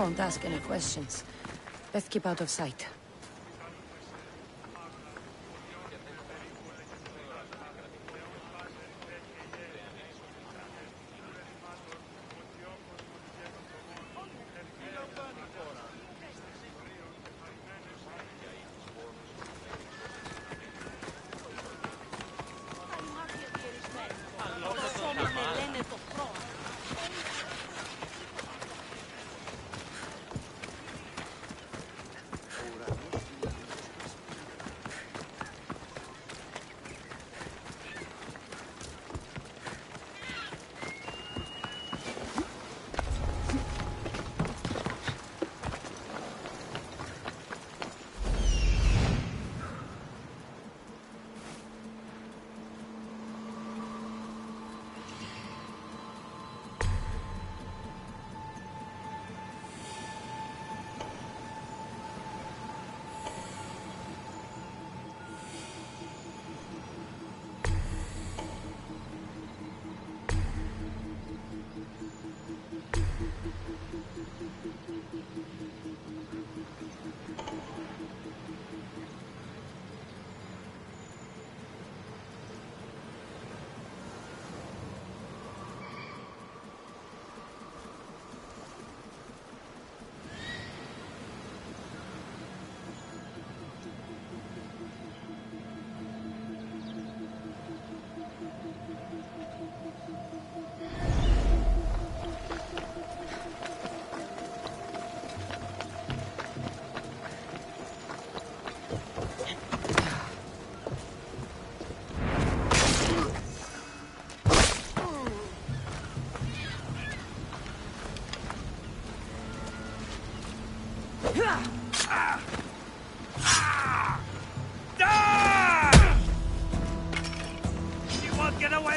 won't ask any questions. Best keep out of sight.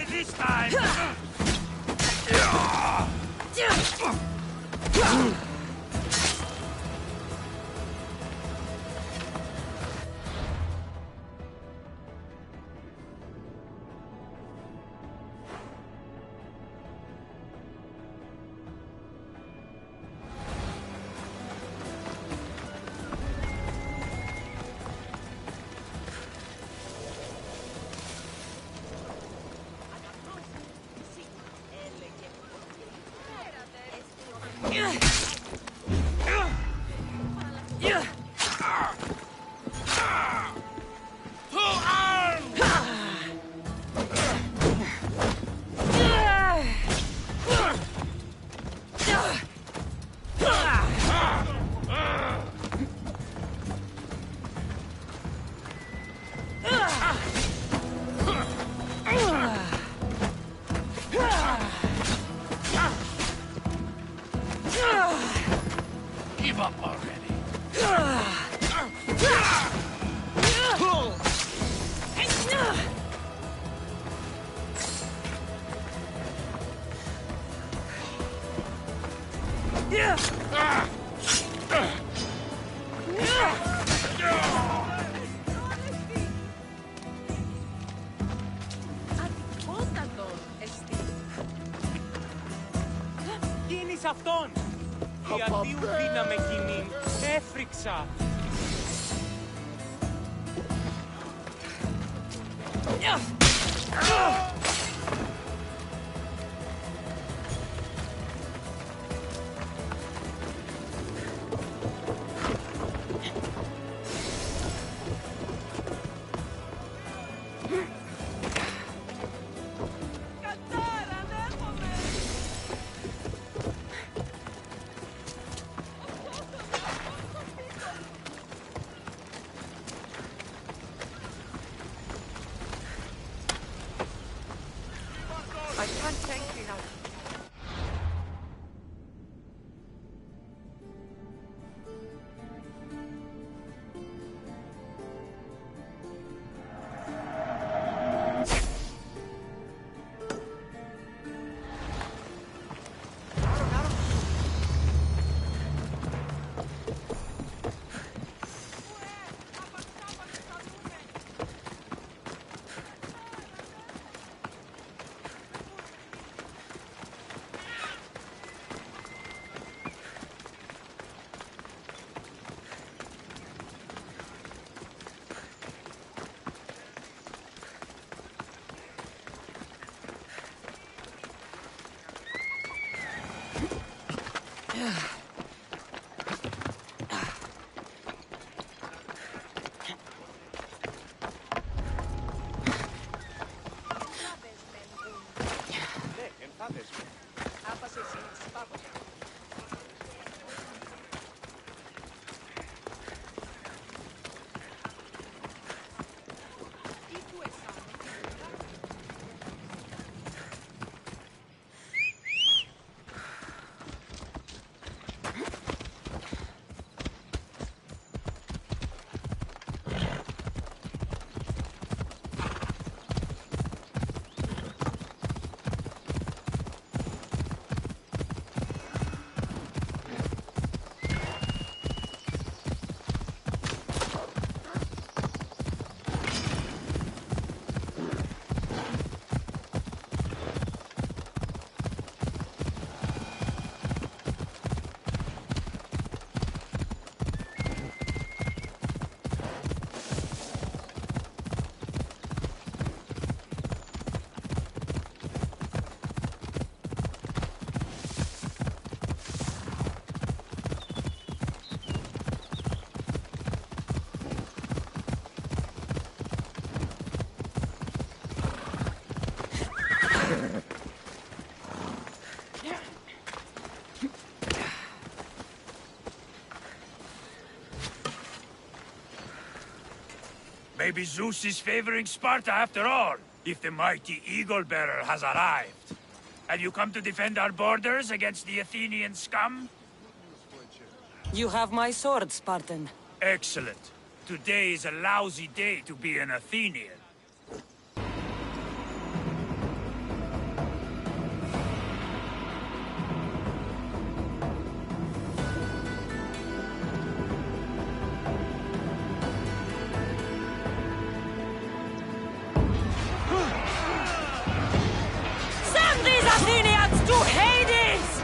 This time! Give up already. Γίνεις αυτόν! Γιατί ουδύναμε κοινήν, έφρυξα! Maybe Zeus is favoring Sparta after all, if the mighty Eagle-Bearer has arrived. Have you come to defend our borders against the Athenian scum? You have my sword, Spartan. Excellent. Today is a lousy day to be an Athenian. Send these Athenians to Hades!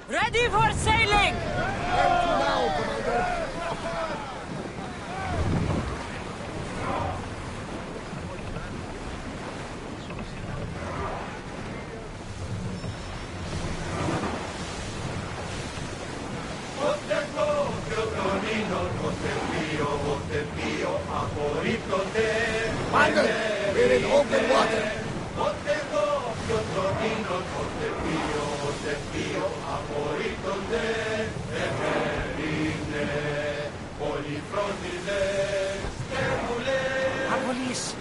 Ready for sailing! We're in open water. Apolis,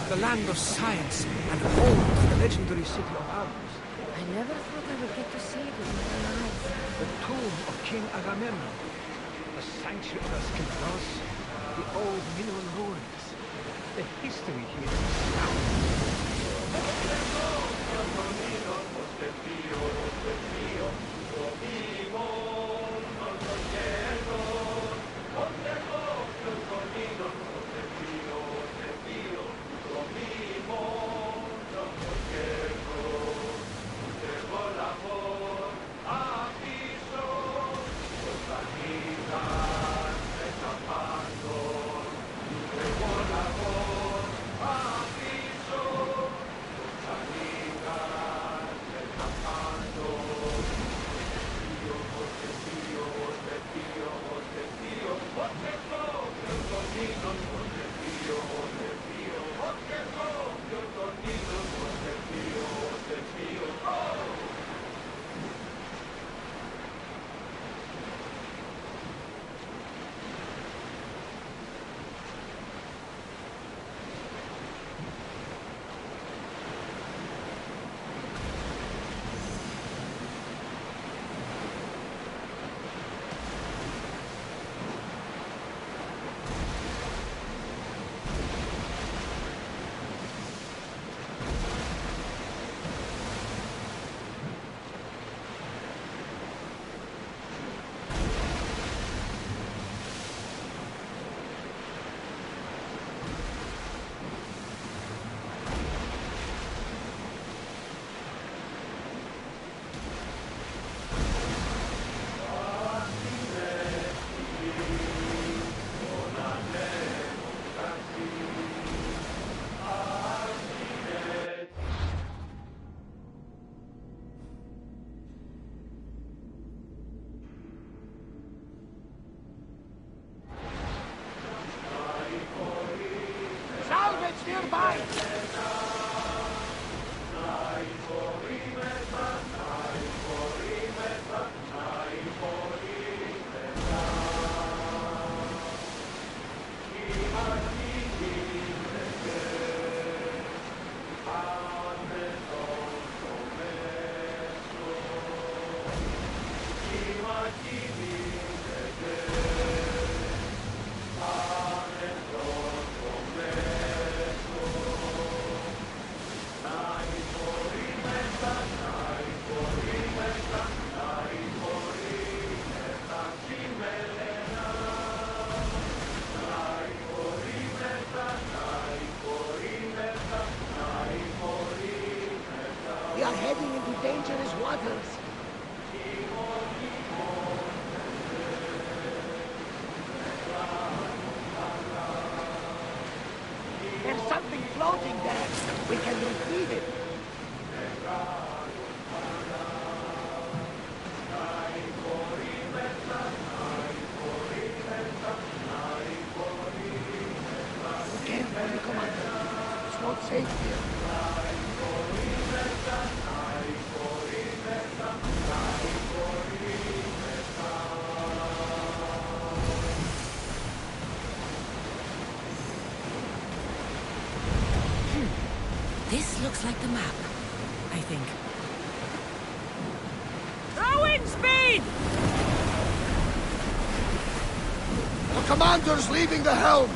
the land of science and home to the legendary city of Argos. I never thought I would get to see it with my own eyes. The tomb of King Agamemnon, the sanctuary of Asclepios, the old mineral ruins. The history here is astounding. Nearby! like the map, I think. Throwing speed! The commander's leaving the helm!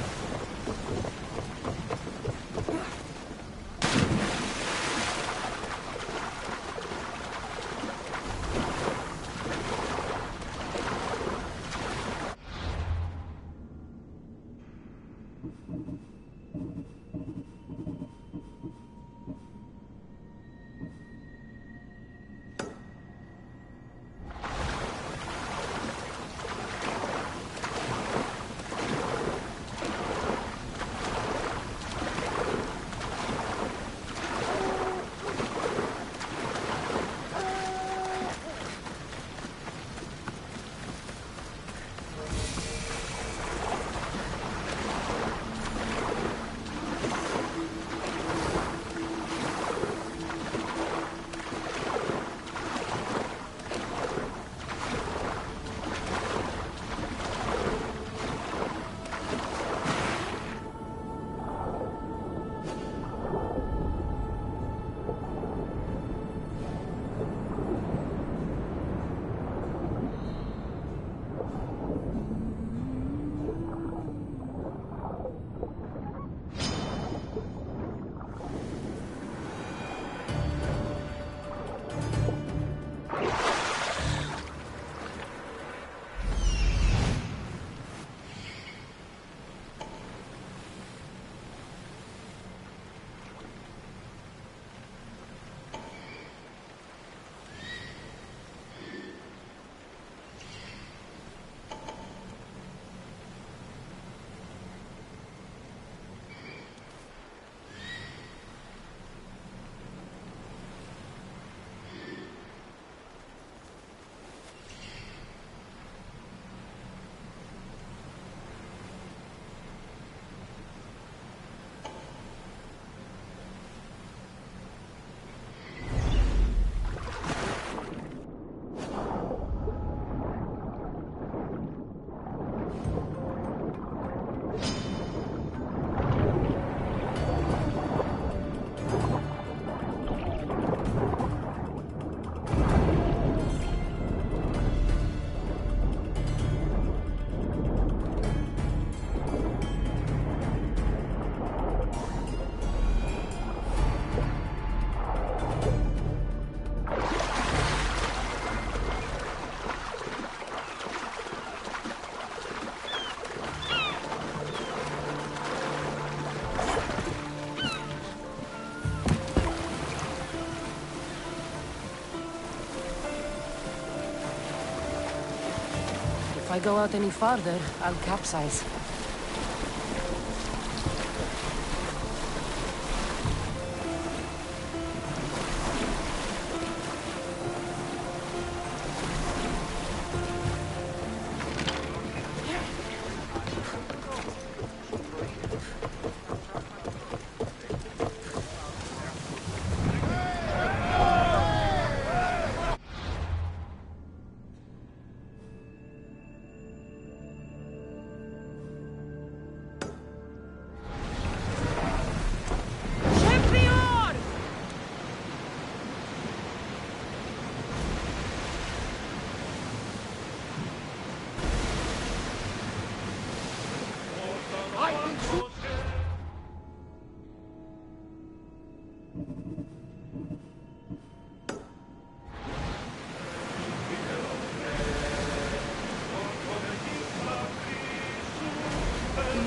If I go out any farther, I'll capsize.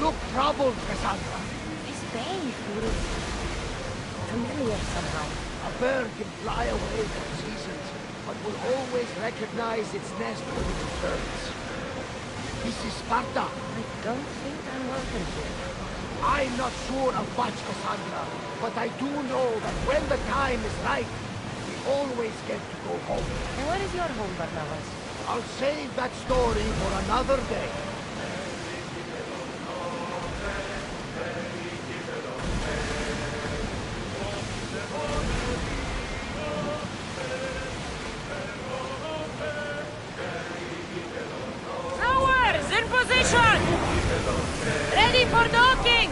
Look troubled, Cassandra. His face looks familiar somehow. A bird can fly away for seasons, but will always recognize its nest when it returns. This is Sparta. I don't think I'm welcome here. I'm not sure of much, Cassandra, but I do know that when the time is right, we always get to go home. And where is your home, Barnabas? I'll save that story for another day. Towers in position! Ready for docking!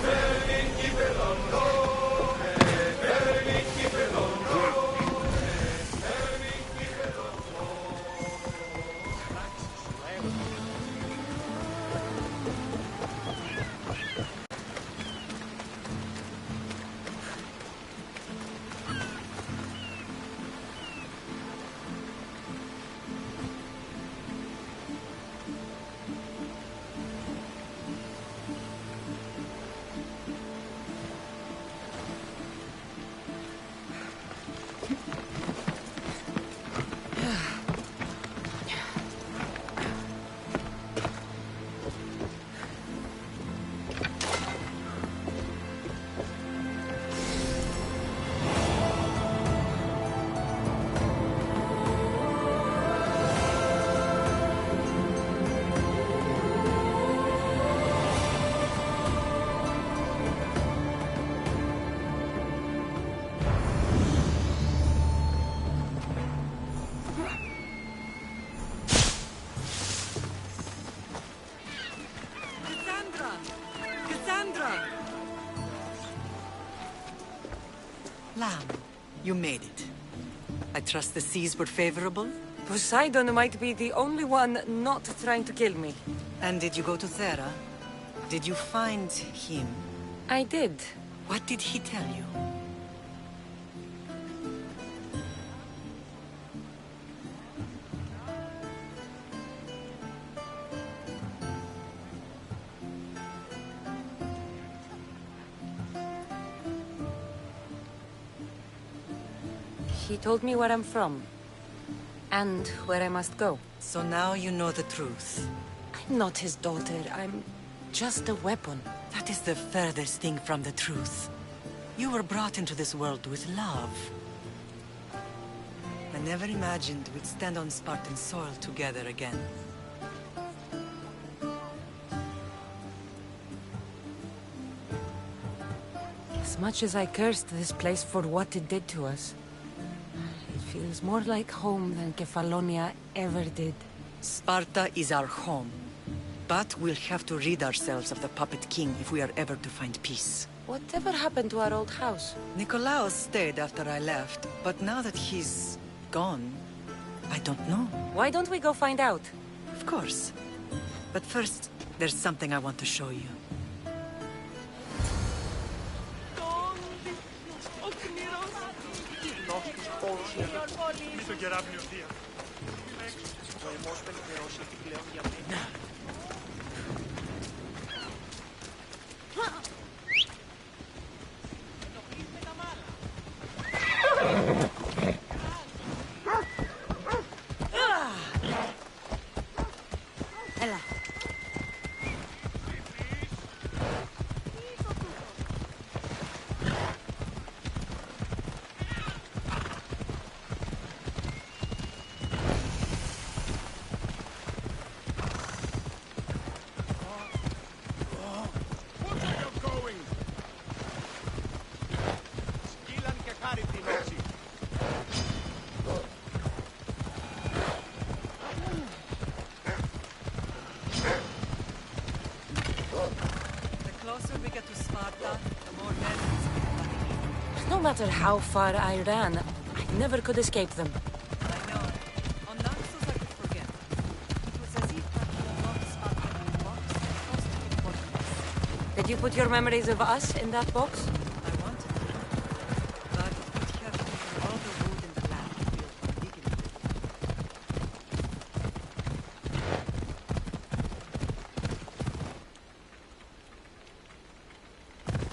Cassandra! Cassandra! Lamb, you made it. I trust the seas were favorable? Poseidon might be the only one not trying to kill me. And did you go to Thera? Did you find him? I did. What did he tell you? He told me where I'm from. And where I must go. So now you know the truth. I'm not his daughter. I'm just a weapon. That is the furthest thing from the truth. You were brought into this world with love. I never imagined we'd stand on Spartan soil together again. As much as I cursed this place for what it did to us, it feels more like home than Kefalonia ever did. Sparta is our home. But we'll have to rid ourselves of the Puppet King if we are ever to find peace. Whatever happened to our old house? Nikolaos stayed after I left, but now that he's gone, I don't know. Why don't we go find out? Of course. But first, there's something I want to show you. No matter how far I ran, I never could escape them. I know. On Naxos I could forget. It was as if I could not stop in box across the fortress. Did you put your memories of us in that box? I wanted to, but it would have taken all the wood in the land to build one big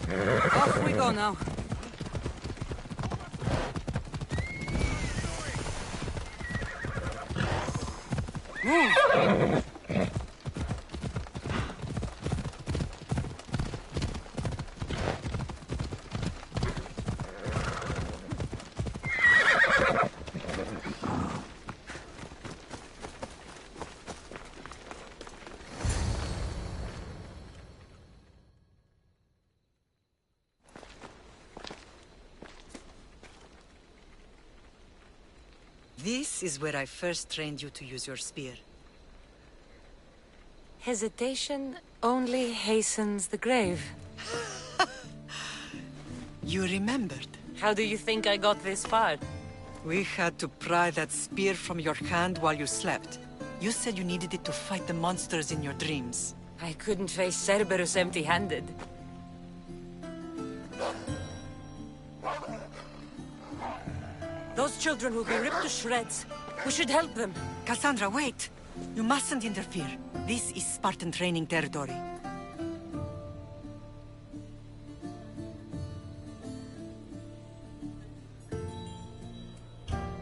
enough. Off we go now. Move! This is where I first trained you to use your spear. Hesitation only hastens the grave. You remembered. How do you think I got this far? We had to pry that spear from your hand while you slept. You said you needed it to fight the monsters in your dreams. I couldn't face Cerberus empty-handed. Those children will be ripped to shreds. We should help them. Cassandra, wait! You mustn't interfere. This is Spartan training territory.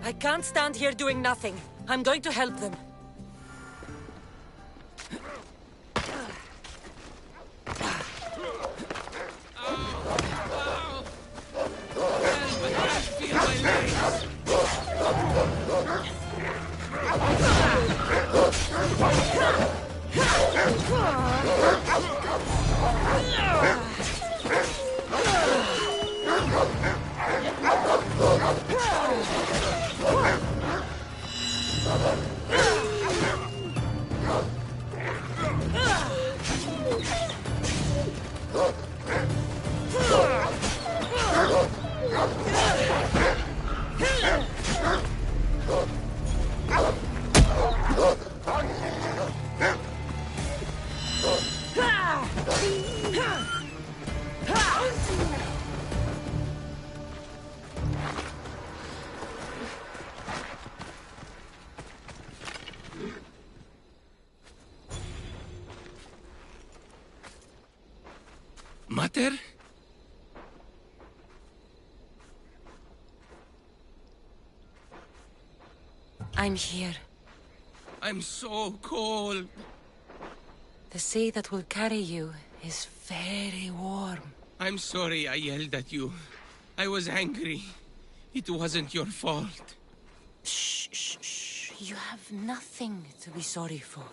I can't stand here doing nothing. I'm going to help them. Mater? I'm here. I'm so cold. The sea that will carry you is very warm. I'm sorry I yelled at you. I was angry. It wasn't your fault. Shh, shh, shh. You have nothing to be sorry for.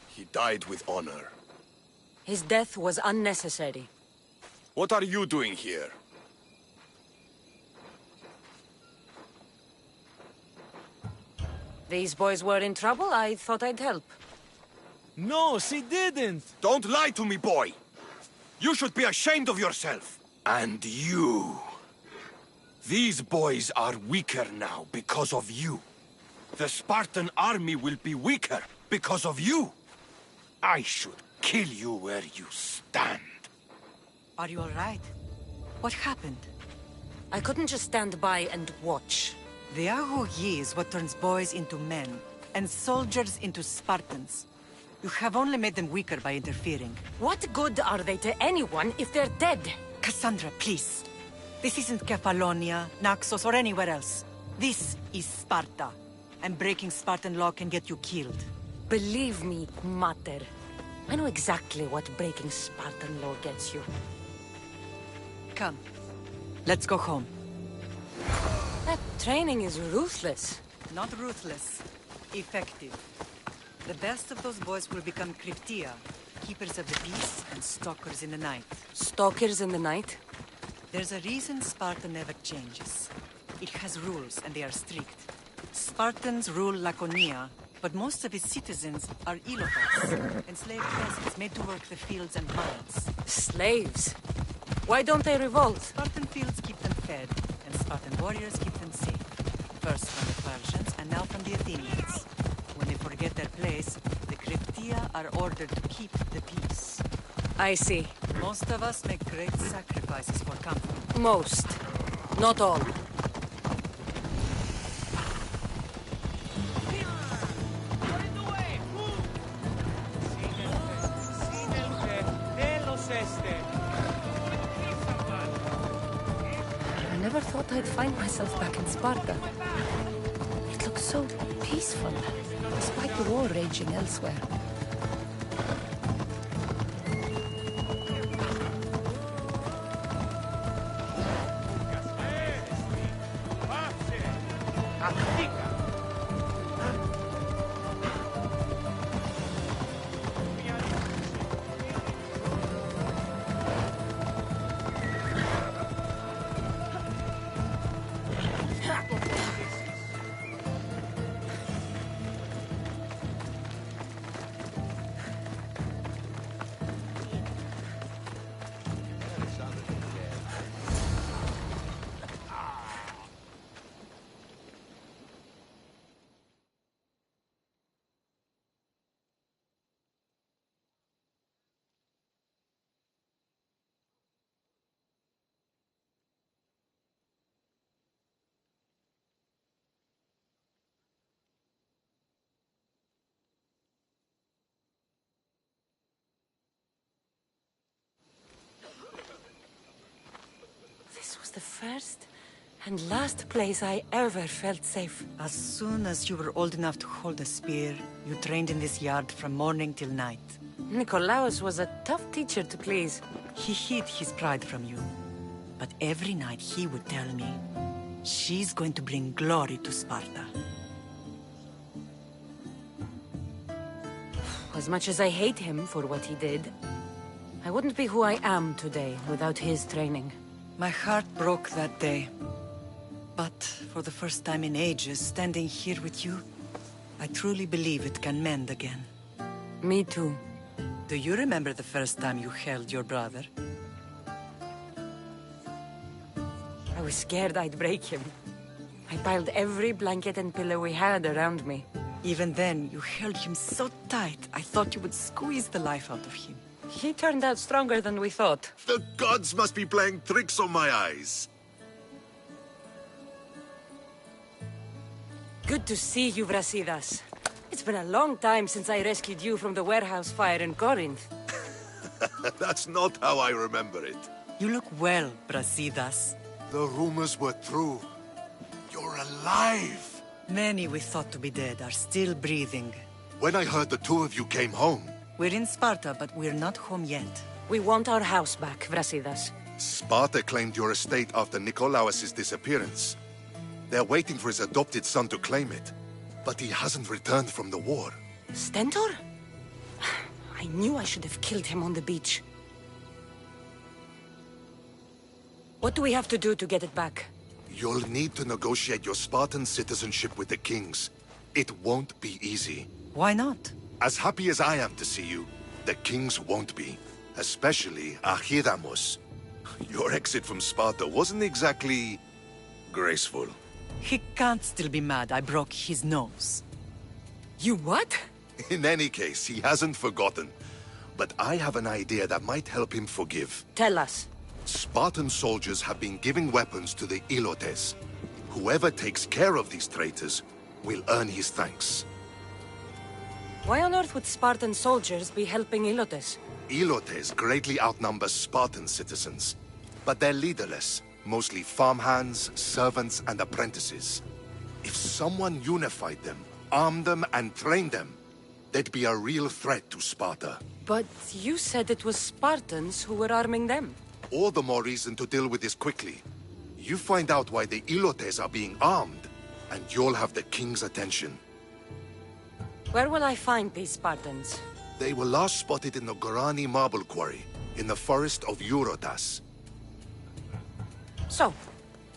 He died with honor. His death was unnecessary. What are you doing here? These boys were in trouble. I thought I'd help. No, she didn't! Don't lie to me, boy! You should be ashamed of yourself. And you. These boys are weaker now because of you. The Spartan army will be weaker because of you. I should kill you where you stand. Are you all right? What happened? I couldn't just stand by and watch. The Aho Yi is what turns boys into men, and soldiers into Spartans. You have only made them weaker by interfering. What good are they to anyone if they're dead? Cassandra, please. This isn't Kefalonia, Naxos, or anywhere else. This is Sparta. And breaking Spartan law can get you killed. Believe me, Mater. I know exactly what breaking Spartan law gets you. Come. Let's go home. That training is ruthless. Not ruthless. Effective. The best of those boys will become Kryptia, keepers of the peace and stalkers in the night. Stalkers in the night? There's a reason Sparta never changes. It has rules, and they are strict. Spartans rule Laconia, but most of its citizens are Ilophas, enslaved peasants made to work the fields and mines. Slaves? Why don't they revolt? Spartan fields keep them fed, and Spartan warriors keep them safe. First from the Persians, and now from the Athenians. When they forget their place, the Kryptia are ordered to keep the peace. I see. Most of us make great sacrifices for comfort. Most. Not all. I never thought I'd find myself back in Sparta. It looks so peaceful, despite the war raging elsewhere. This was the first and last place I ever felt safe. As soon as you were old enough to hold a spear, you trained in this yard from morning till night. Nikolaos was a tough teacher to please. He hid his pride from you. But every night he would tell me, she's going to bring glory to Sparta. As much as I hate him for what he did, I wouldn't be who I am today without his training. My heart broke that day. But for the first time in ages, standing here with you, I truly believe it can mend again. Me too. Do you remember the first time you held your brother? I was scared I'd break him. I piled every blanket and pillow we had around me. Even then, you held him so tight, I thought you would squeeze the life out of him. He turned out stronger than we thought. The gods must be playing tricks on my eyes. Good to see you, Brasidas. It's been a long time since I rescued you from the warehouse fire in Corinth. That's not how I remember it. You look well, Brasidas. The rumors were true. You're alive! Many we thought to be dead are still breathing. When I heard the two of you came home... We're in Sparta, but we're not home yet. We want our house back, Brasidas. Sparta claimed your estate after Nikolaos' disappearance. They're waiting for his adopted son to claim it. But he hasn't returned from the war. Stentor? I knew I should have killed him on the beach. What do we have to do to get it back? You'll need to negotiate your Spartan citizenship with the kings. It won't be easy. Why not? As happy as I am to see you, the kings won't be. Especially Archidamos. Your exit from Sparta wasn't exactly... graceful. He can't still be mad I broke his nose. You what? In any case, he hasn't forgotten. But I have an idea that might help him forgive. Tell us. Spartan soldiers have been giving weapons to the Ilotes. Whoever takes care of these traitors will earn his thanks. Why on earth would Spartan soldiers be helping Ilotes? Ilotes greatly outnumber Spartan citizens. But they're leaderless. Mostly farmhands, servants, and apprentices. If someone unified them, armed them, and trained them, they'd be a real threat to Sparta. But you said it was Spartans who were arming them. All the more reason to deal with this quickly. You find out why the Ilotes are being armed, and you'll have the king's attention. Where will I find these Spartans? They were last spotted in the Gorani marble quarry, in the forest of Eurotas. So,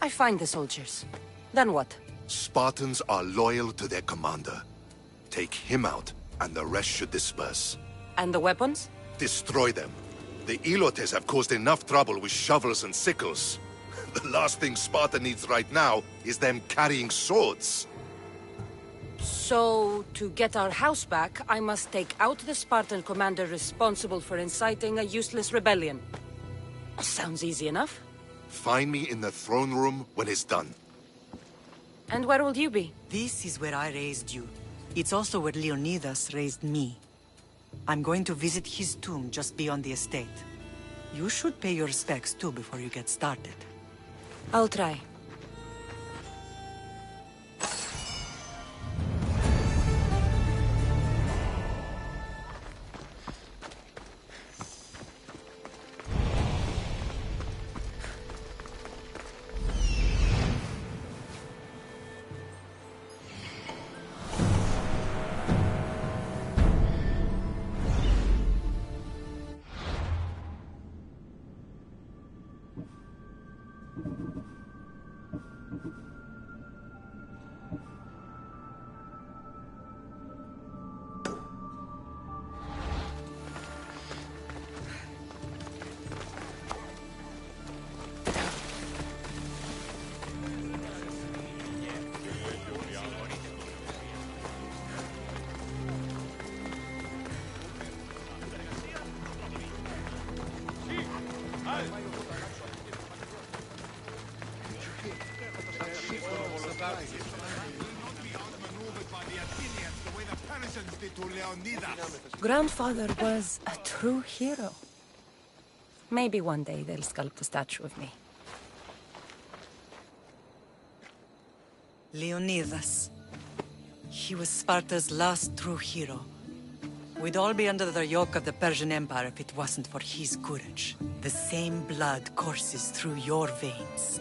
I find the soldiers. Then what? Spartans are loyal to their commander. Take him out, and the rest should disperse. And the weapons? Destroy them. The Ilotes have caused enough trouble with shovels and sickles. The last thing Sparta needs right now is them carrying swords. So, to get our house back, I must take out the Spartan commander responsible for inciting a useless rebellion. Sounds easy enough. Find me in the throne room when it's done. And where will you be? This is where I raised you. It's also where Leonidas raised me. I'm going to visit his tomb just beyond the estate. You should pay your respects too before you get started. I'll try. Grandfather was a true hero. Maybe one day they'll sculpt a statue of me. Leonidas. He was Sparta's last true hero. We'd all be under the yoke of the Persian Empire if it wasn't for his courage. The same blood courses through your veins.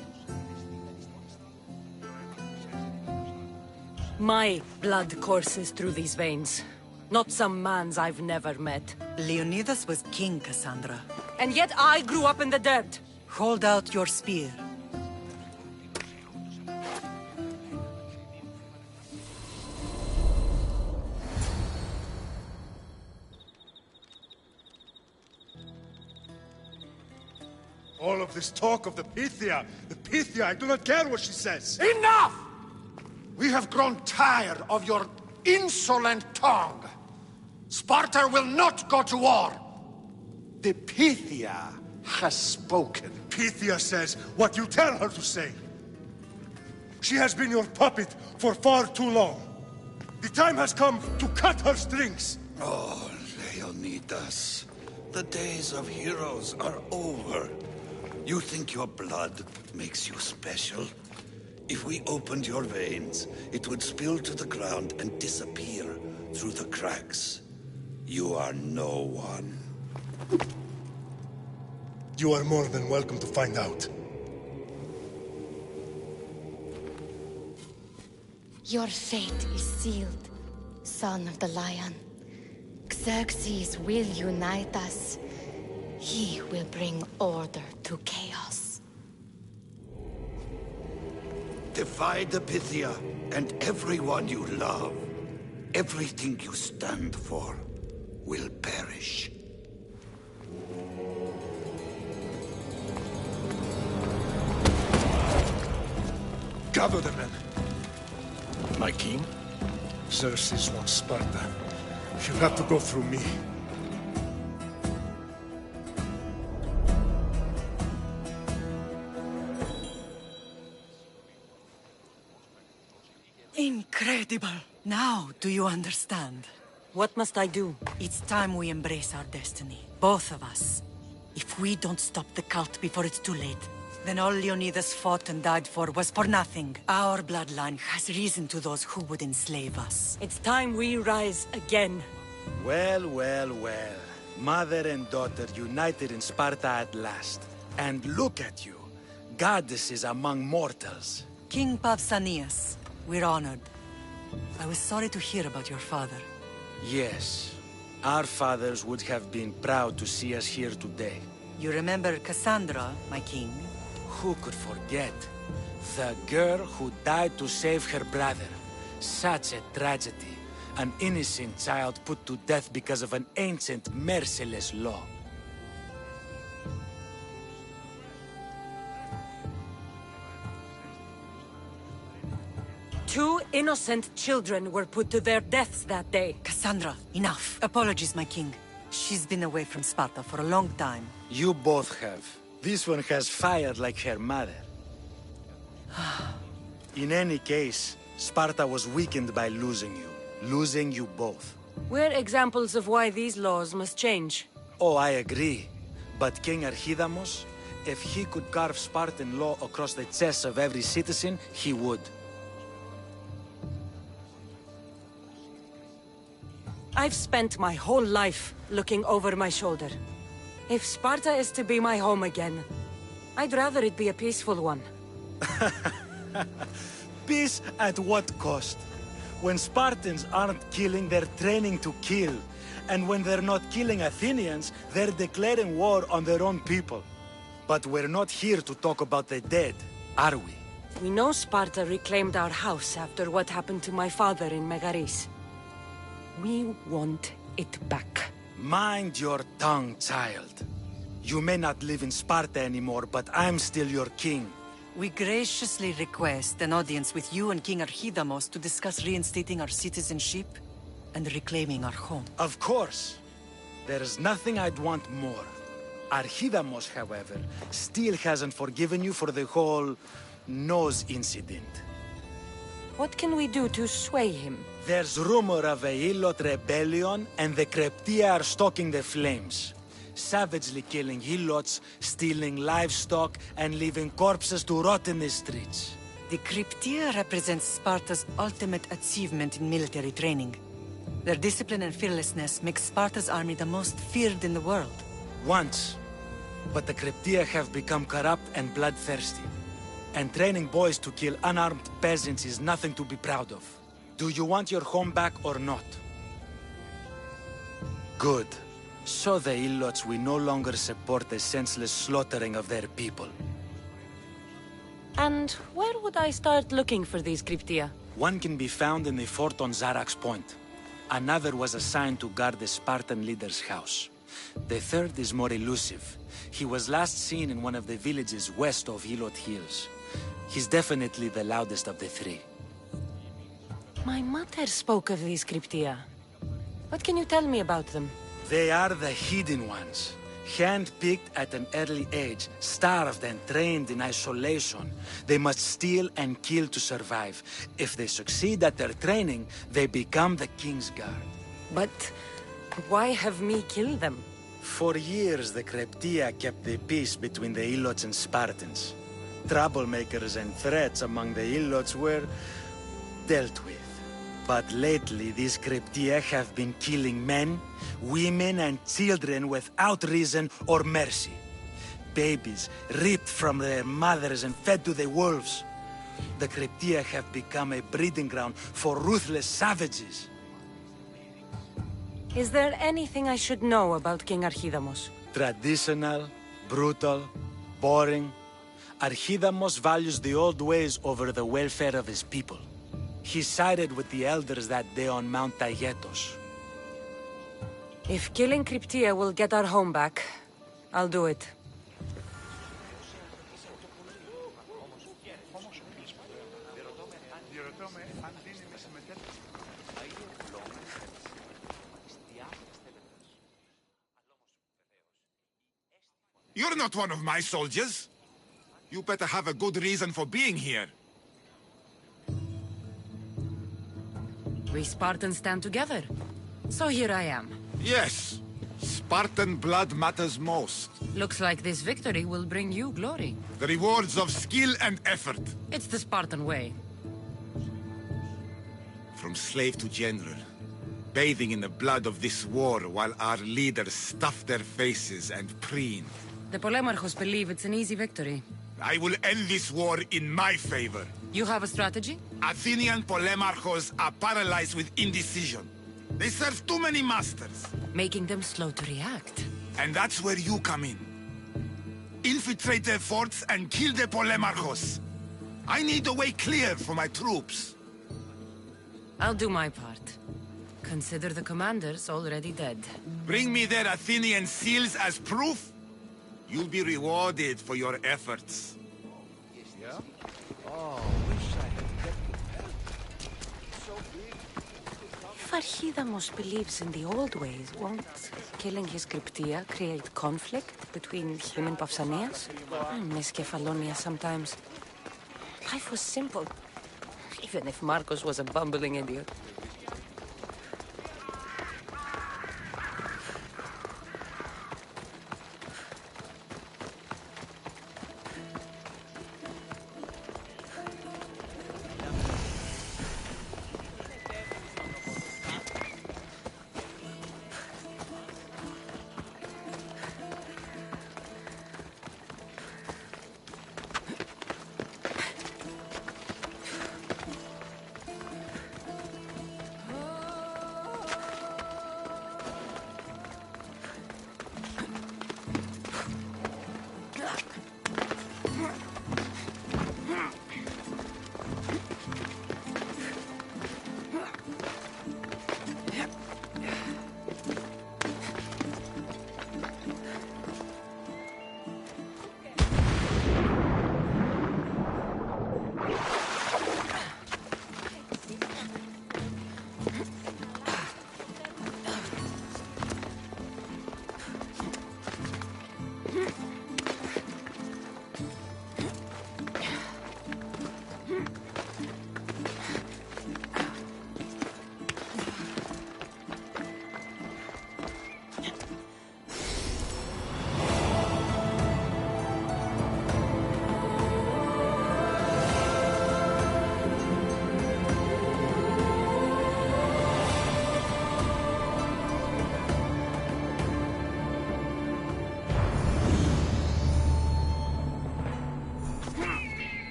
My blood courses through these veins. Not some man's I've never met. Leonidas was king, Cassandra. And yet I grew up in the dirt. Hold out your spear. All of this talk of the Pythia, I do not care what she says. Enough! We have grown tired of your insolent tongue. Sparta will not go to war. The Pythia has spoken. Pythia says what you tell her to say. She has been your puppet for far too long. The time has come to cut her strings. Oh, Leonidas. The days of heroes are over. You think your blood makes you special? If we opened your veins, it would spill to the ground and disappear through the cracks. You are no one. You are more than welcome to find out. Your fate is sealed, son of the Lion. Xerxes will unite us. He will bring order to chaos. Defy the Pythia and everyone you love. Everything you stand for will perish. Gather the men. My king? Xerxes wants Sparta. She'll have to go through me. Incredible! Now, do you understand? What must I do? It's time we embrace our destiny. Both of us. If we don't stop the cult before it's too late, then all Leonidas fought and died for was for nothing. Our bloodline has risen to those who would enslave us. It's time we rise again. Well, well, well. Mother and daughter united in Sparta at last. And look at you. Goddesses among mortals. King Pausanias, we're honored. I was sorry to hear about your father. Yes. Our fathers would have been proud to see us here today. You remember Cassandra, my king? Who could forget? The girl who died to save her brother. Such a tragedy. An innocent child put to death because of an ancient, merciless law. Two innocent children were put to their deaths that day. Cassandra, enough. Apologies, my king. She's been away from Sparta for a long time. You both have. This one has fired like her mother. In any case, Sparta was weakened by losing you. Losing you both. We're examples of why these laws must change. Oh, I agree. But King Archidamos, if he could carve Spartan law across the chests of every citizen, he would. I've spent my whole life looking over my shoulder. If Sparta is to be my home again, I'd rather it be a peaceful one. Peace at what cost? When Spartans aren't killing, they're training to kill. And when they're not killing Athenians, they're declaring war on their own people. But we're not here to talk about the dead, are we? We know Sparta reclaimed our house after what happened to my father in Megaris. We want it back. Mind your tongue, child. You may not live in Sparta anymore, but I'm still your king. We graciously request an audience with you and King Archidamos to discuss reinstating our citizenship and reclaiming our home. Of course. There's nothing I'd want more. Archidamos, however, still hasn't forgiven you for the whole nose incident. What can we do to sway him? There's rumor of a Hilot rebellion, and the Kryptia are stoking the flames. Savagely killing Helots, stealing livestock, and leaving corpses to rot in the streets. The Kryptia represents Sparta's ultimate achievement in military training. Their discipline and fearlessness make Sparta's army the most feared in the world. Once. But the Kryptia have become corrupt and bloodthirsty. And training boys to kill unarmed peasants is nothing to be proud of. Do you want your home back or not? Good. So the Ilots will no longer support the senseless slaughtering of their people. And where would I start looking for these Kryptia? One can be found in the fort on Zarak's Point. Another was assigned to guard the Spartan leader's house. The third is more elusive. He was last seen in one of the villages west of Hilot Hills. He's definitely the loudest of the three. My mother spoke of these cryptia. What can you tell me about them? They are the hidden ones. Hand-picked at an early age, starved and trained in isolation. They must steal and kill to survive. If they succeed at their training, they become the King's Guard. But why have me kill them? For years, the Cryptia kept the peace between the Ilots and Spartans. Troublemakers and threats among the Ilots were dealt with. But lately, these Cryptia have been killing men, women, and children without reason or mercy. Babies ripped from their mothers and fed to the wolves. The Cryptia have become a breeding ground for ruthless savages. Is there anything I should know about King Archidamos? Traditional, brutal, boring. Archidamos values the old ways over the welfare of his people. He sided with the elders that day on Mount Taygetos. If killing Cryptia will get our home back, I'll do it. You're not one of my soldiers. You better have a good reason for being here. We Spartans stand together. So here I am. Yes. Spartan blood matters most. Looks like this victory will bring you glory. The rewards of skill and effort. It's the Spartan way. From slave to general. Bathing in the blood of this war while our leaders stuff their faces and preen. The Polemarchos believe it's an easy victory. I will end this war in my favor. You have a strategy? Athenian Polemarchos are paralyzed with indecision. They serve too many masters. Making them slow to react. And that's where you come in. Infiltrate their forts and kill the Polemarchos. I need a way clear for my troops. I'll do my part. Consider the commanders already dead. Bring me their Athenian seals as proof. You'll be rewarded for your efforts. Yeah? Oh, wish I had kept it. So big. If Archidamos believes in the old ways, won't killing his Cryptia create conflict between him and Pausanias? I miss Kefalonia sometimes. Life was simple, even if Marcos was a bumbling idiot.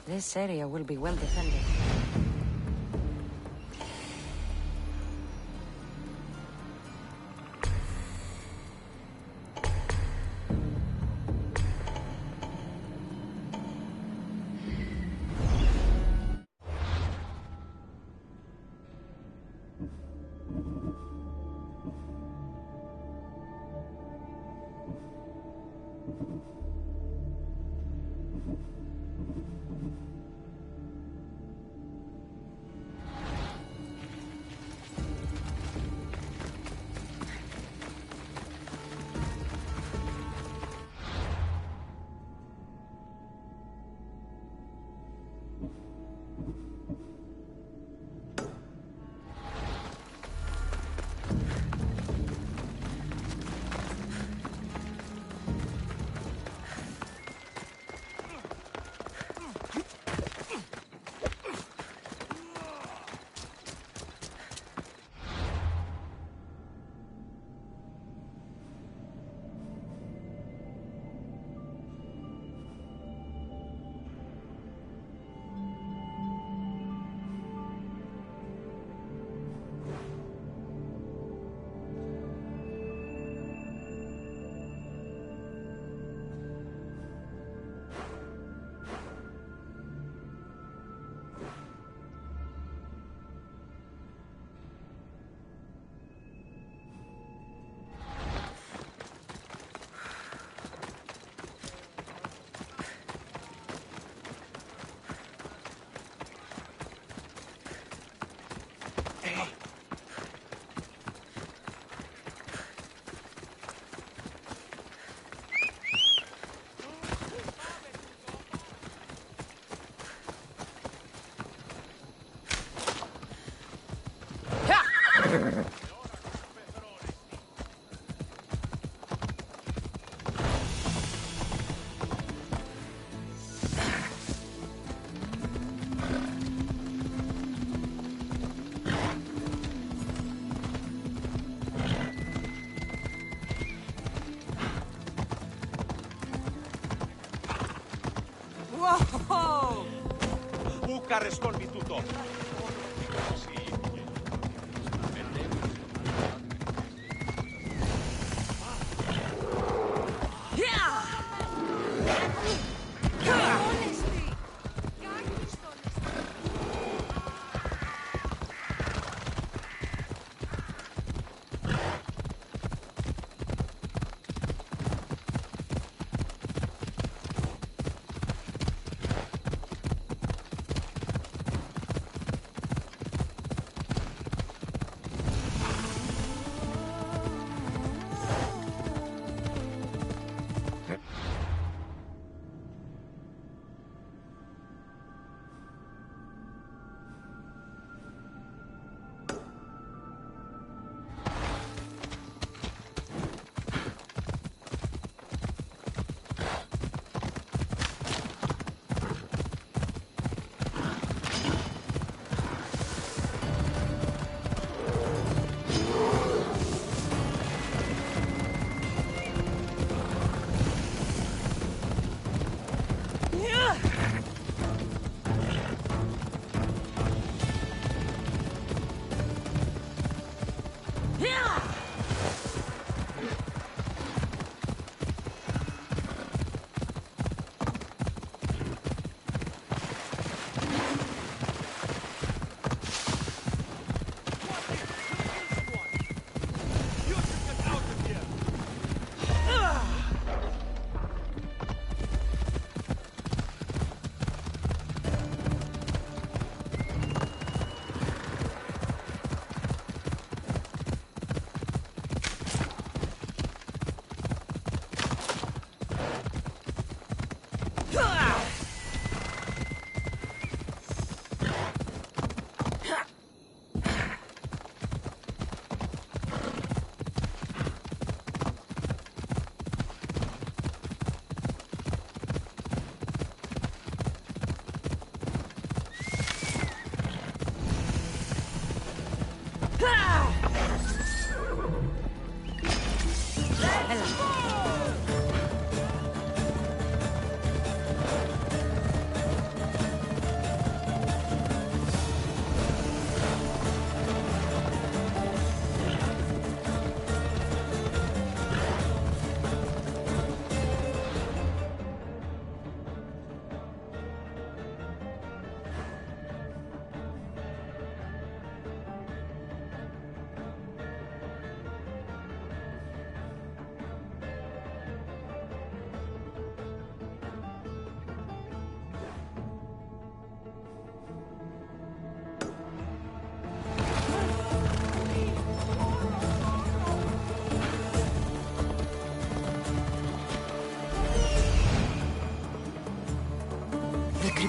This area will be well defended. Whoa! Πού καρεσκόλμη τούτο!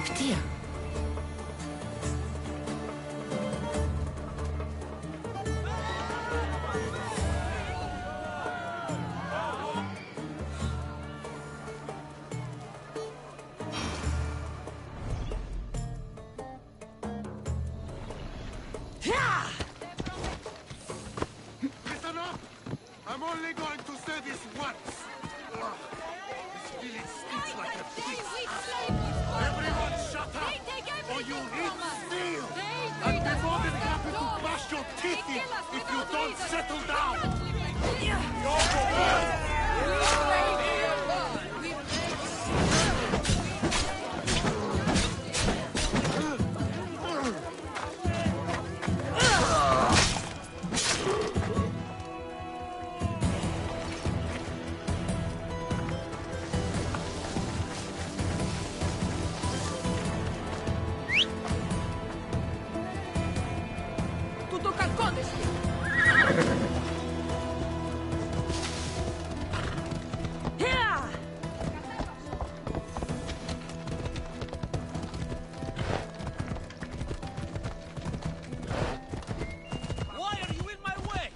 Σcriptia. Listen up! I'm only going to say this once. Ugh. This village stinks like a pig. Everyone shut up, or you'll eat steel! I'd be more than happy to bash your teeth in if you don't settle down! You're for Tutto calcodesti! Why are you in my way?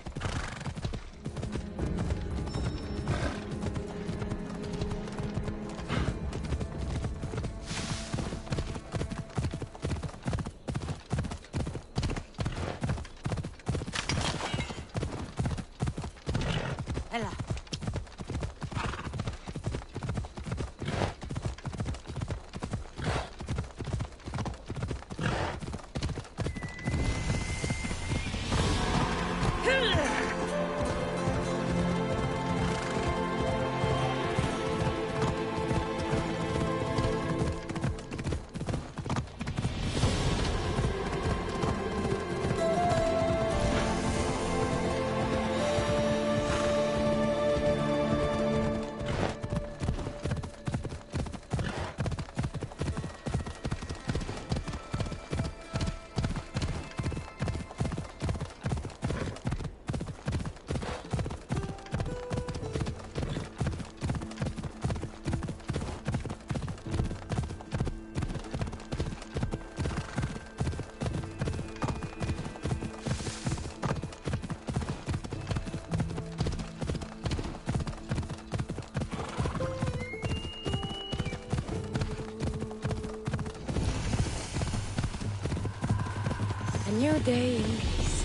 Έλα. A new day in peace.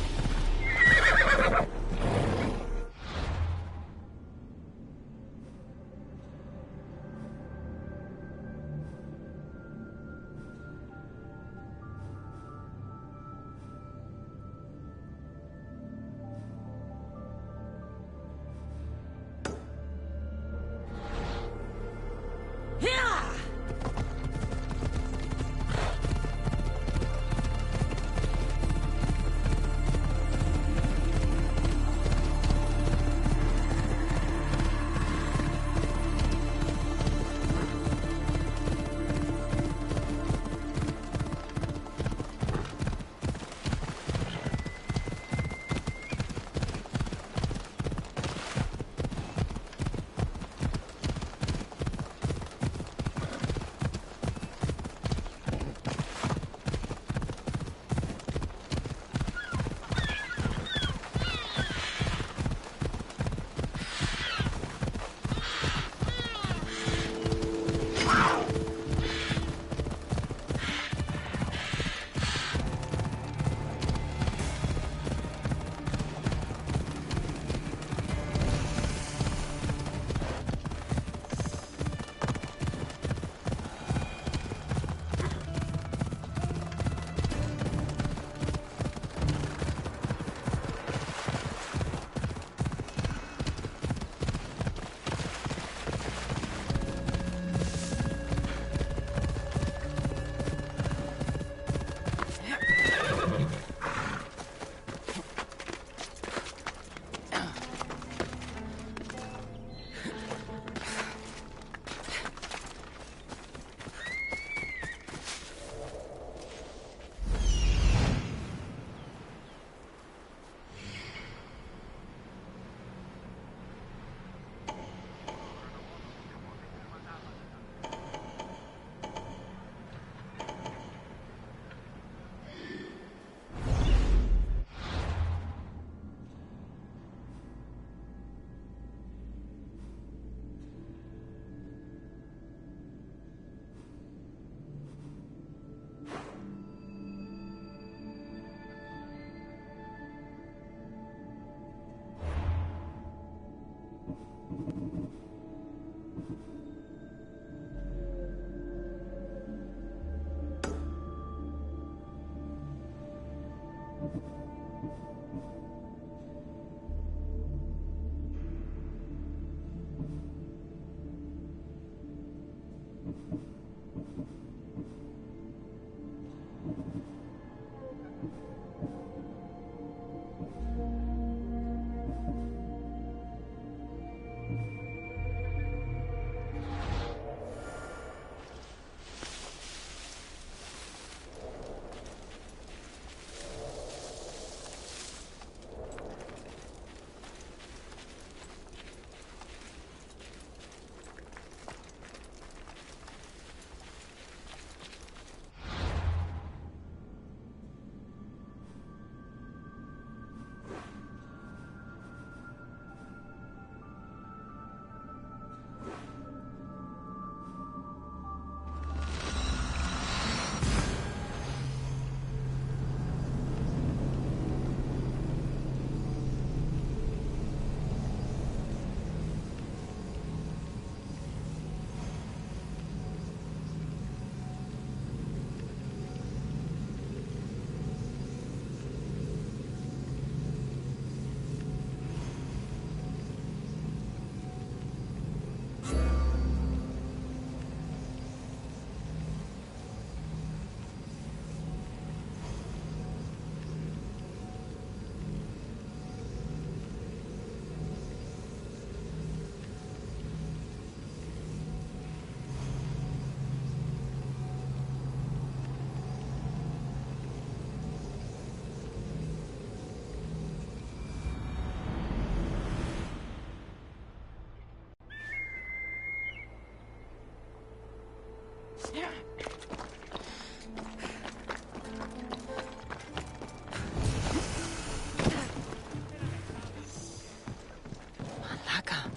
Malaka,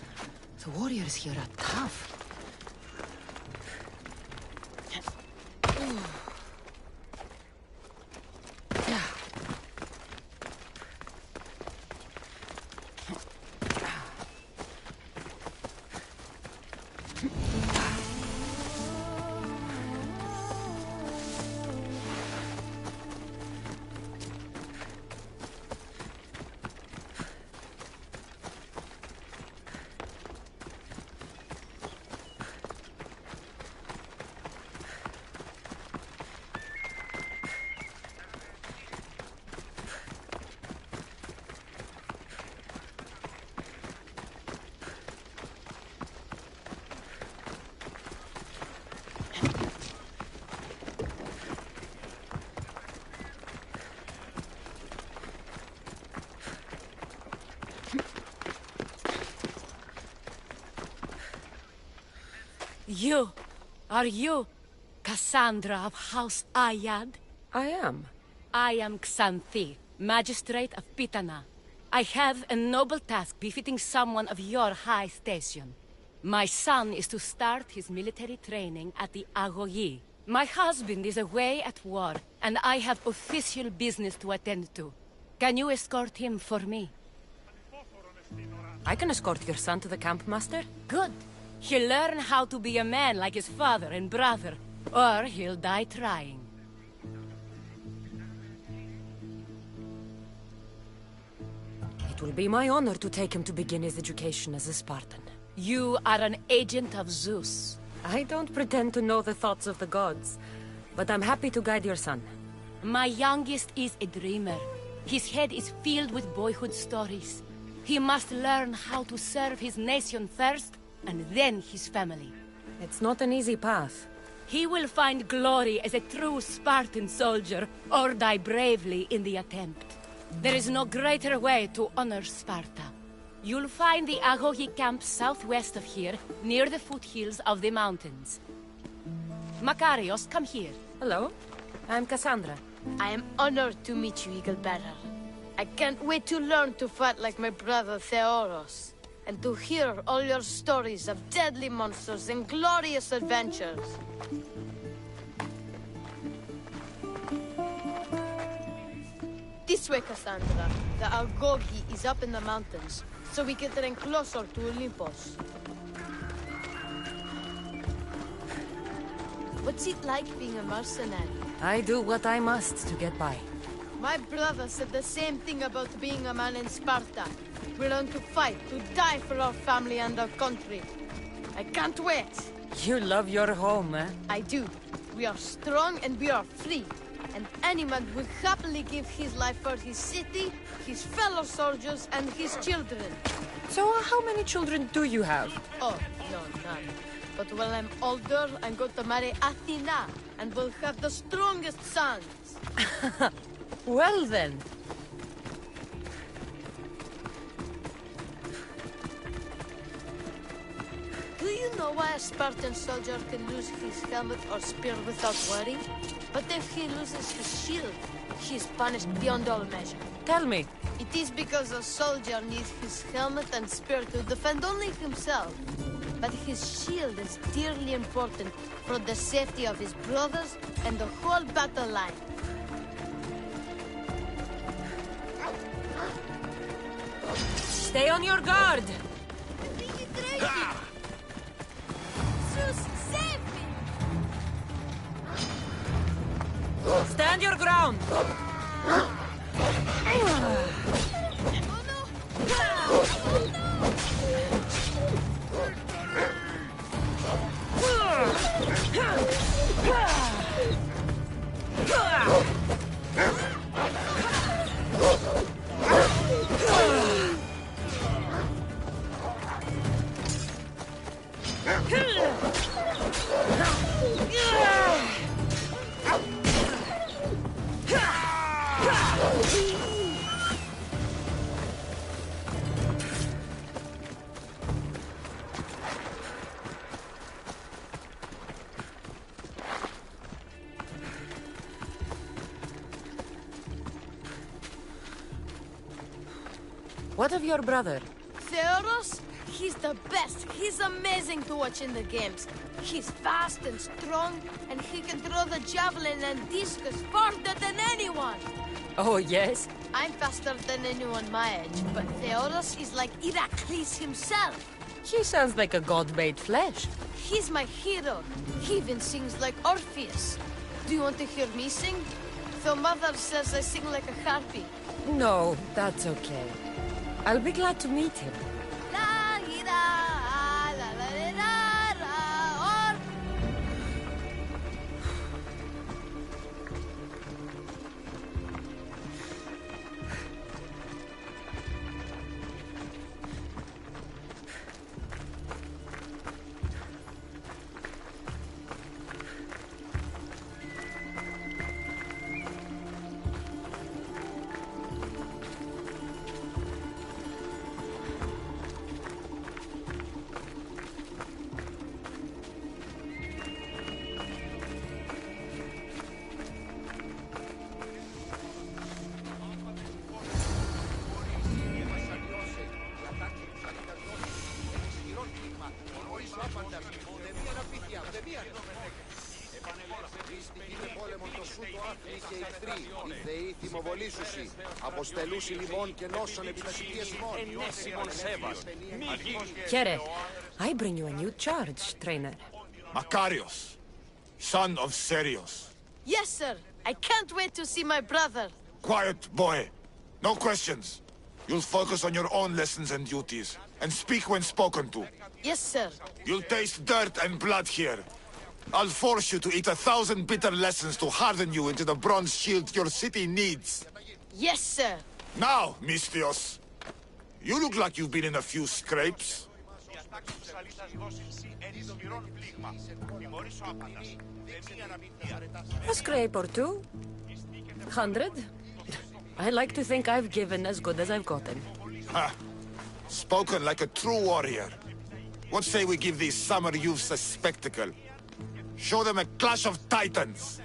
the warriors here are tough. Are you Cassandra of House Ayad? I am. I am Xanthi, Magistrate of Pitana. I have a noble task befitting someone of your high station. My son is to start his military training at the Agoyi. My husband is away at war, and I have official business to attend to. Can you escort him for me? I can escort your son to the camp, Master. Good. He'll learn how to be a man like his father and brother, or he'll die trying. It will be my honor to take him to begin his education as a Spartan. You are an agent of Zeus. I don't pretend to know the thoughts of the gods, but I'm happy to guide your son. My youngest is a dreamer. His head is filled with boyhood stories. He must learn how to serve his nation first, and then his family. It's not an easy path. He will find glory as a true Spartan soldier, or die bravely in the attempt. There is no greater way to honor Sparta. You'll find the Agohi camp southwest of here, near the foothills of the mountains. Makarios, come here. Hello, I'm Cassandra. I am honored to meet you, Eagle Bearer. I can't wait to learn to fight like my brother Theoros, and to hear all your stories of deadly monsters and glorious adventures. This way, Cassandra. The Agogi is up in the mountains, so we can train closer to Olympus. What's it like being a mercenary? I do what I must to get by. My brother said the same thing about being a man in Sparta. We learn to fight, to die for our family and our country. I can't wait. You love your home, eh? I do. We are strong and we are free. And any man would happily give his life for his city, his fellow soldiers, and his children. So how many children do you have? Oh, no, none. But when I'm older, I'm going to marry Athena, and we'll have the strongest sons. Well then. Do you know why a Spartan soldier can lose his helmet or spear without worry? But if he loses his shield, he is punished beyond all measure. Tell me. It is because a soldier needs his helmet and spear to defend only himself. But his shield is dearly important for the safety of his brothers and the whole battle line. Stay on your guard! Zeus, save me! Stand your ground! What of your brother? Theodos? He's the best. He's amazing to watch in the games. He's fast and strong, and he can throw the javelin and discus farther than anyone. Oh, yes? I'm faster than anyone my age, but Theodos is like Heracles himself. He sounds like a god made flesh. He's my hero. He even sings like Orpheus. Do you want to hear me sing? Though Mother says I sing like a harpy. No, that's okay. I'll be glad to meet him. Here, I bring you a new charge, trainer. Makarios, son of Serios. Yes, sir. I can't wait to see my brother. Quiet, boy. No questions. You'll focus on your own lessons and duties, and speak when spoken to. Yes, sir. You'll taste dirt and blood here. I'll force you to eat 1,000 bitter lessons to harden you into the bronze shield your city needs. Yes, sir. Now, Misthios. You look like you've been in a few scrapes. A scrape or two? 100? I like to think I've given as good as I've gotten. Ha! Spoken like a true warrior. What say we give these summer youths a spectacle? Show them a clash of titans!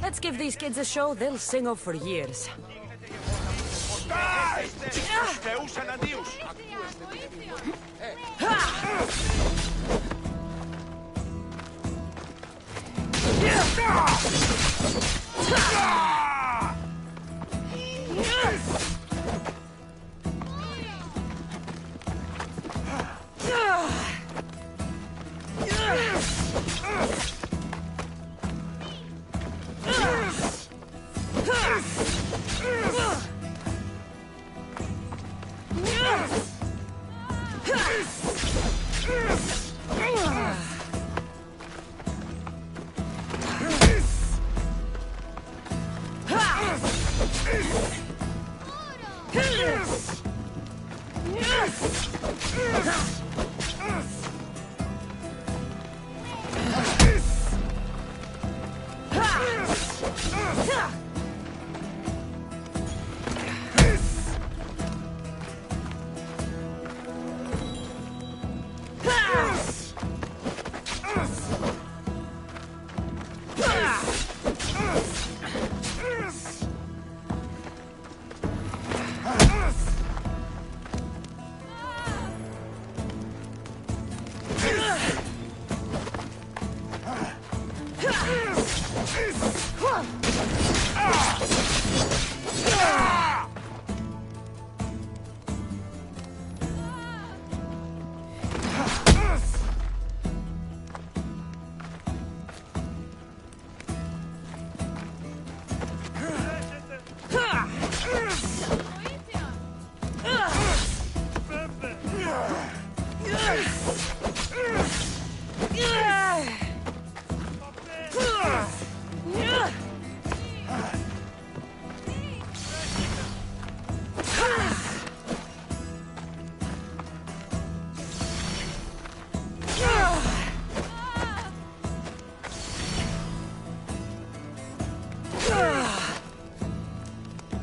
Let's give these kids a show they'll sing of for years.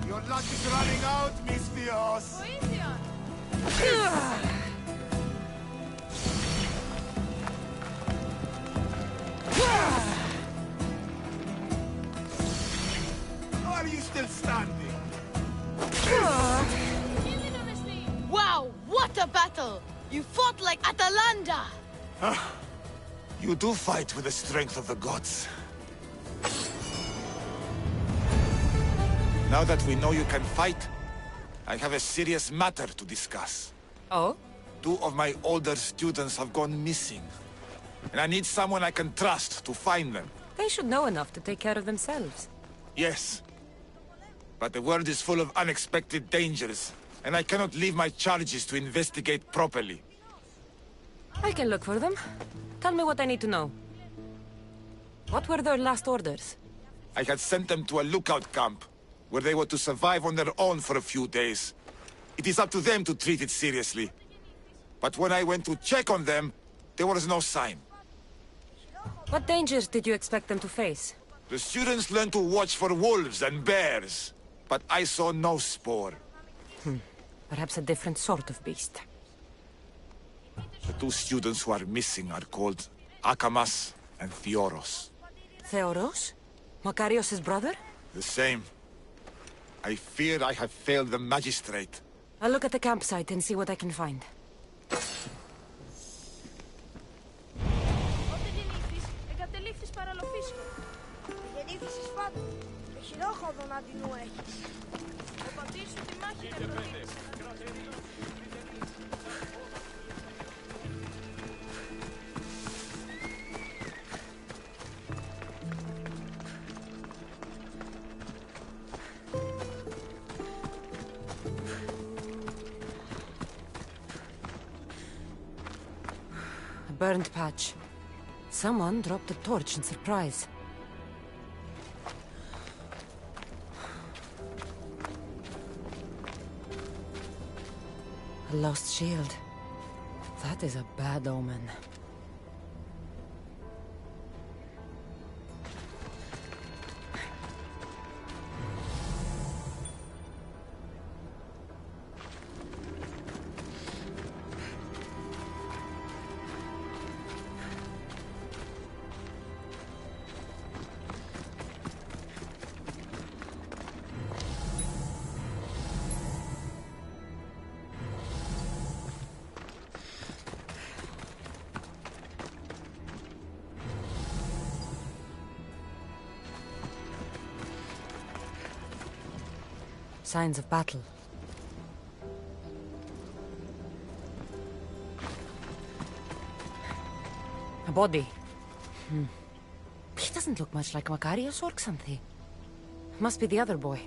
Your luck is running out, Mistios. Are you still standing? Wow, what a battle! You fought like Atalanta! You do fight with the strength of the gods. Now that we know you can fight, I have a serious matter to discuss. Oh? 2 of my older students have gone missing. And I need someone I can trust to find them. They should know enough to take care of themselves. Yes. But the world is full of unexpected dangers, and I cannot leave my charges to investigate properly. I can look for them. Tell me what I need to know. What were their last orders? I had sent them to a lookout camp, where they were to survive on their own for a few days. It is up to them to treat it seriously. But when I went to check on them, there was no sign. What dangers did you expect them to face? The students learned to watch for wolves and bears, but I saw no spoor. Perhaps a different sort of beast. The 2 students who are missing are called Akamas and Theoros. Theoros? Makarios' brother? The same. I fear I have failed the magistrate. I'll look at the campsite and see what I can find. Όταν γεννήθης, εγκατελείφθης παραλοφίσιο. Γεννήθησης φάτου. Και χειρόχοδο να την έχεις. Ο πατήρ σου τη μάχη δεν προτίμησε. Burned patch. Someone dropped a torch in surprise. A lost shield. That is a bad omen. Signs of battle. A body. He doesn't look much like Makarios or Xanthi. Must be the other boy.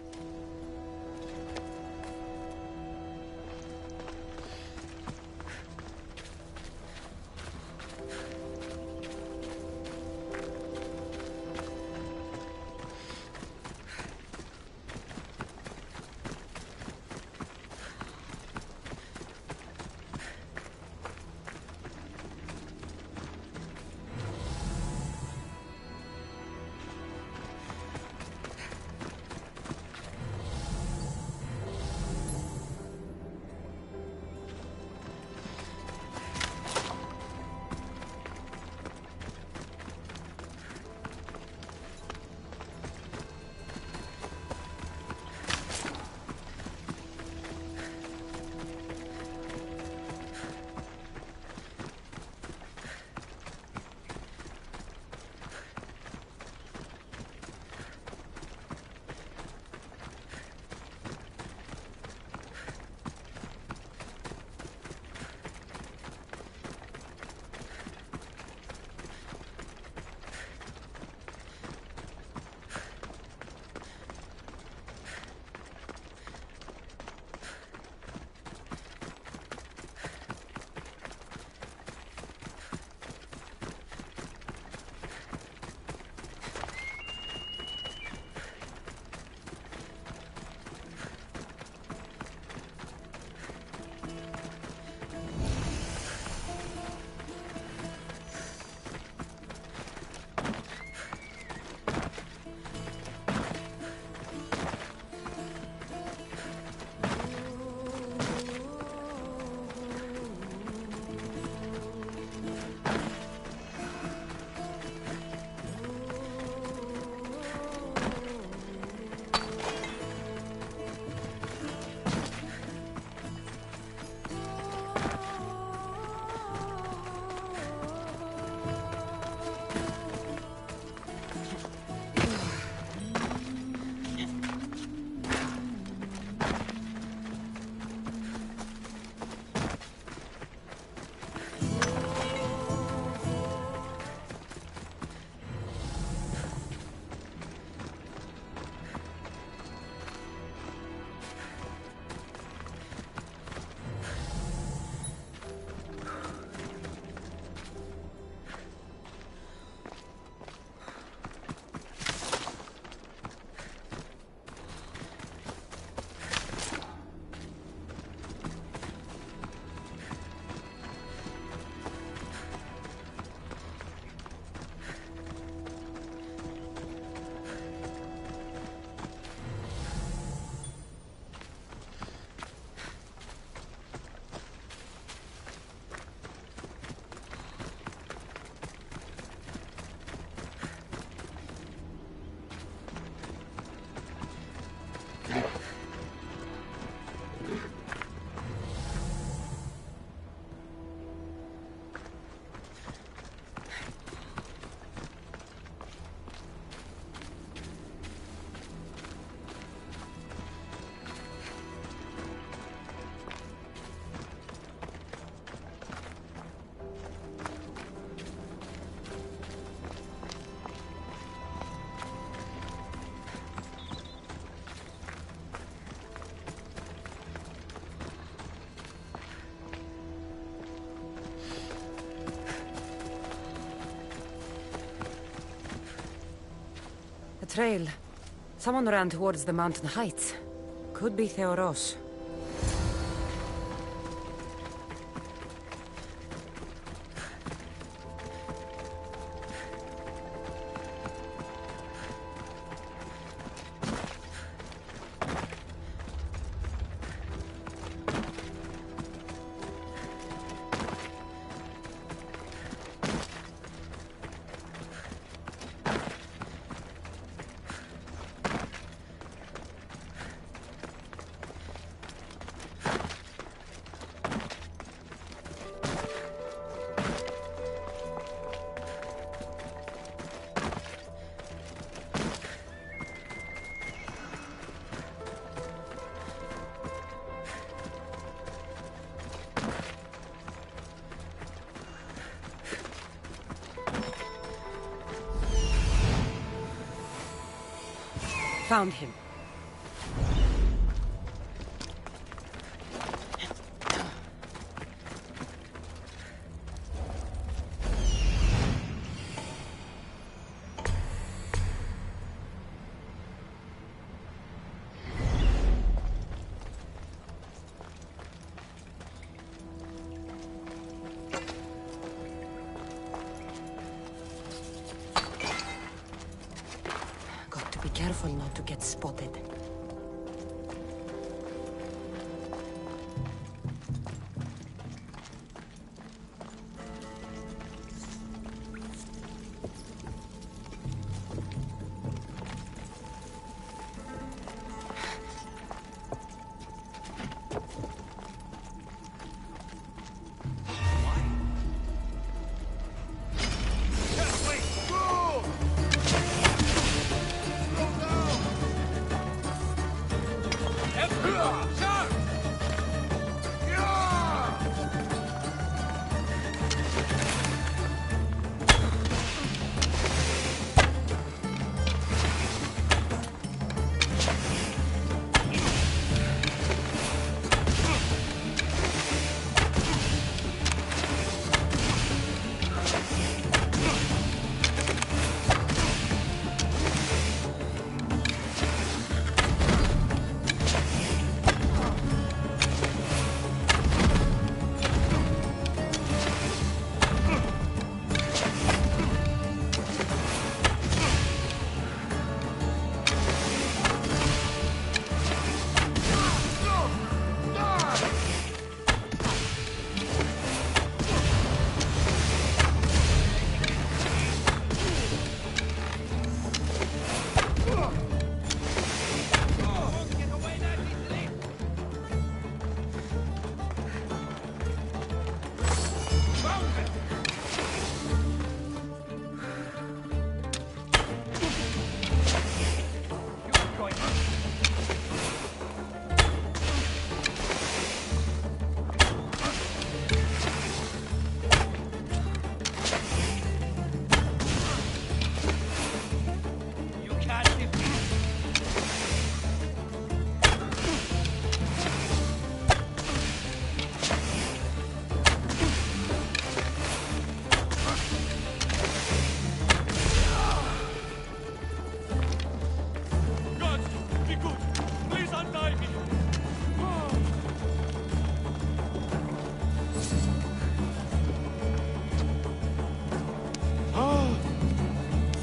trail. Someone ran towards the mountain heights. Could be Theoros. Found him. Careful not to get spotted.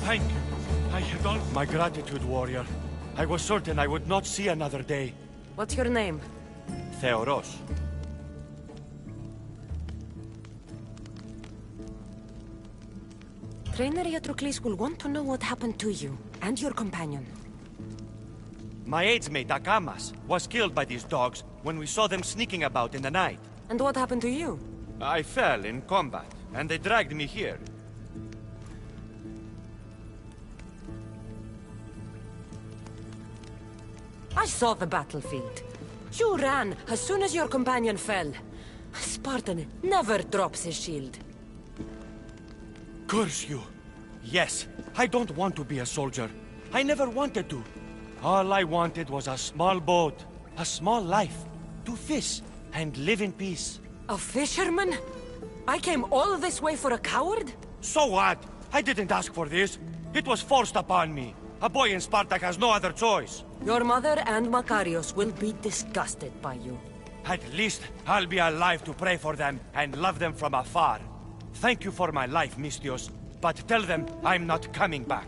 Thank you. I had all my gratitude, warrior. I was certain I would not see another day. What's your name? Theoros. Trainer Iatrocles will want to know what happened to you and your companion. My aide's mate, Akamas, was killed by these dogs when we saw them sneaking about in the night. And what happened to you? I fell in combat, and they dragged me here. I saw the battlefield. You ran as soon as your companion fell. Spartan never drops his shield. Curse you. Yes, I don't want to be a soldier. I never wanted to. All I wanted was a small boat, a small life, to fish and live in peace. A fisherman? I came all this way for a coward? So what? I didn't ask for this. It was forced upon me. A boy in Spartak has no other choice. Your mother and Makarios will be disgusted by you. At least I'll be alive to pray for them and love them from afar. Thank you for my life, Mistios, but tell them I'm not coming back.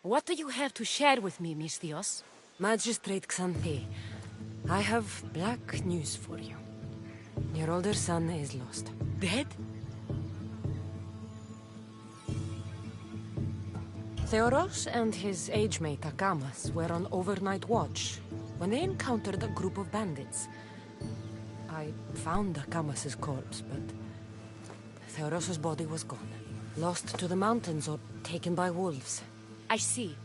What do you have to share with me, Mistios? Magistrate Xanthi, I have black news for you. Your older son is lost. Dead? Theoros and his age-mate Akamas were on overnight watch when they encountered a group of bandits. I found Akamas's corpse, but Theoros's body was gone. Lost to the mountains or taken by wolves. I see.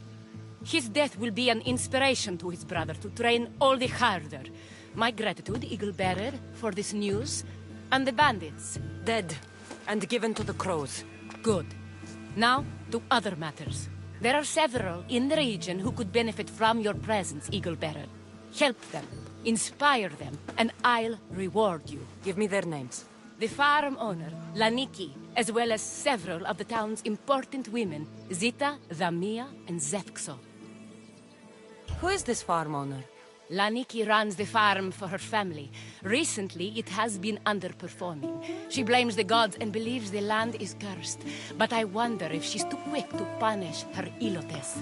His death will be an inspiration to his brother to train all the harder. My gratitude, Eagle Bearer, for this news. And the bandits? Dead, and given to the crows. Good. Now, to other matters. There are several in the region who could benefit from your presence, Eagle Bearer. Help them, inspire them, and I'll reward you. Give me their names. The farm owner, Laniki, as well as several of the town's important women, Zita, Damia, and Zefxo. Who is this farm owner? Laniki runs the farm for her family. Recently, it has been underperforming. She blames the gods and believes the land is cursed. But I wonder if she's too quick to punish her ilotes.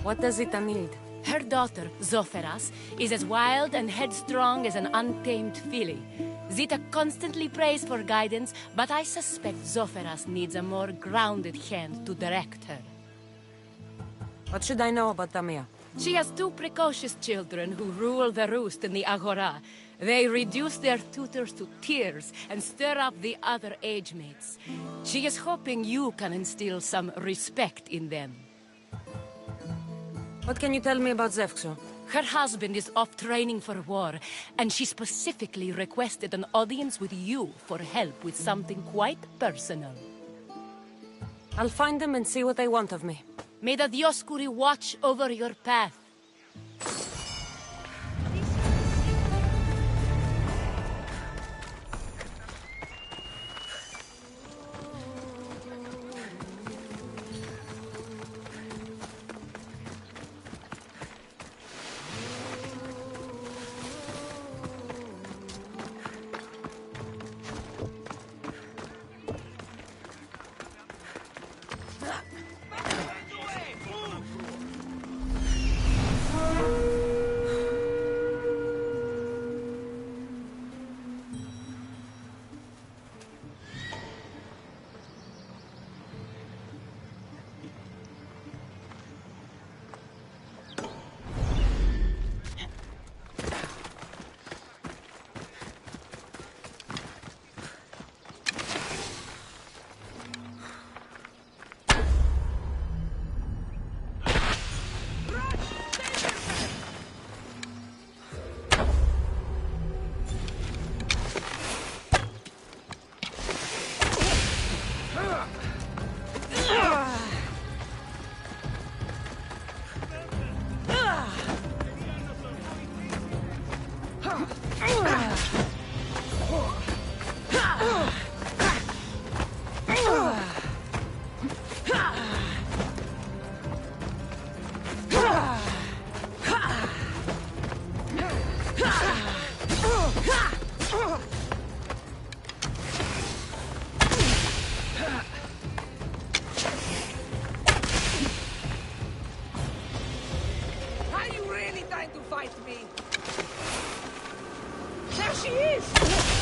What does Zita need? Her daughter, Zoferas, is as wild and headstrong as an untamed filly. Zita constantly prays for guidance, but I suspect Zoferas needs a more grounded hand to direct her. What should I know about Damia? She has two precocious children who rule the roost in the Agora. They reduce their tutors to tears and stir up the other age-mates. She is hoping you can instill some respect in them. What can you tell me about Zefxo? Her husband is off training for war, and she specifically requested an audience with you for help with something quite personal. I'll find them and see what they want of me. May the Dioscuri watch over your path. me. There she is!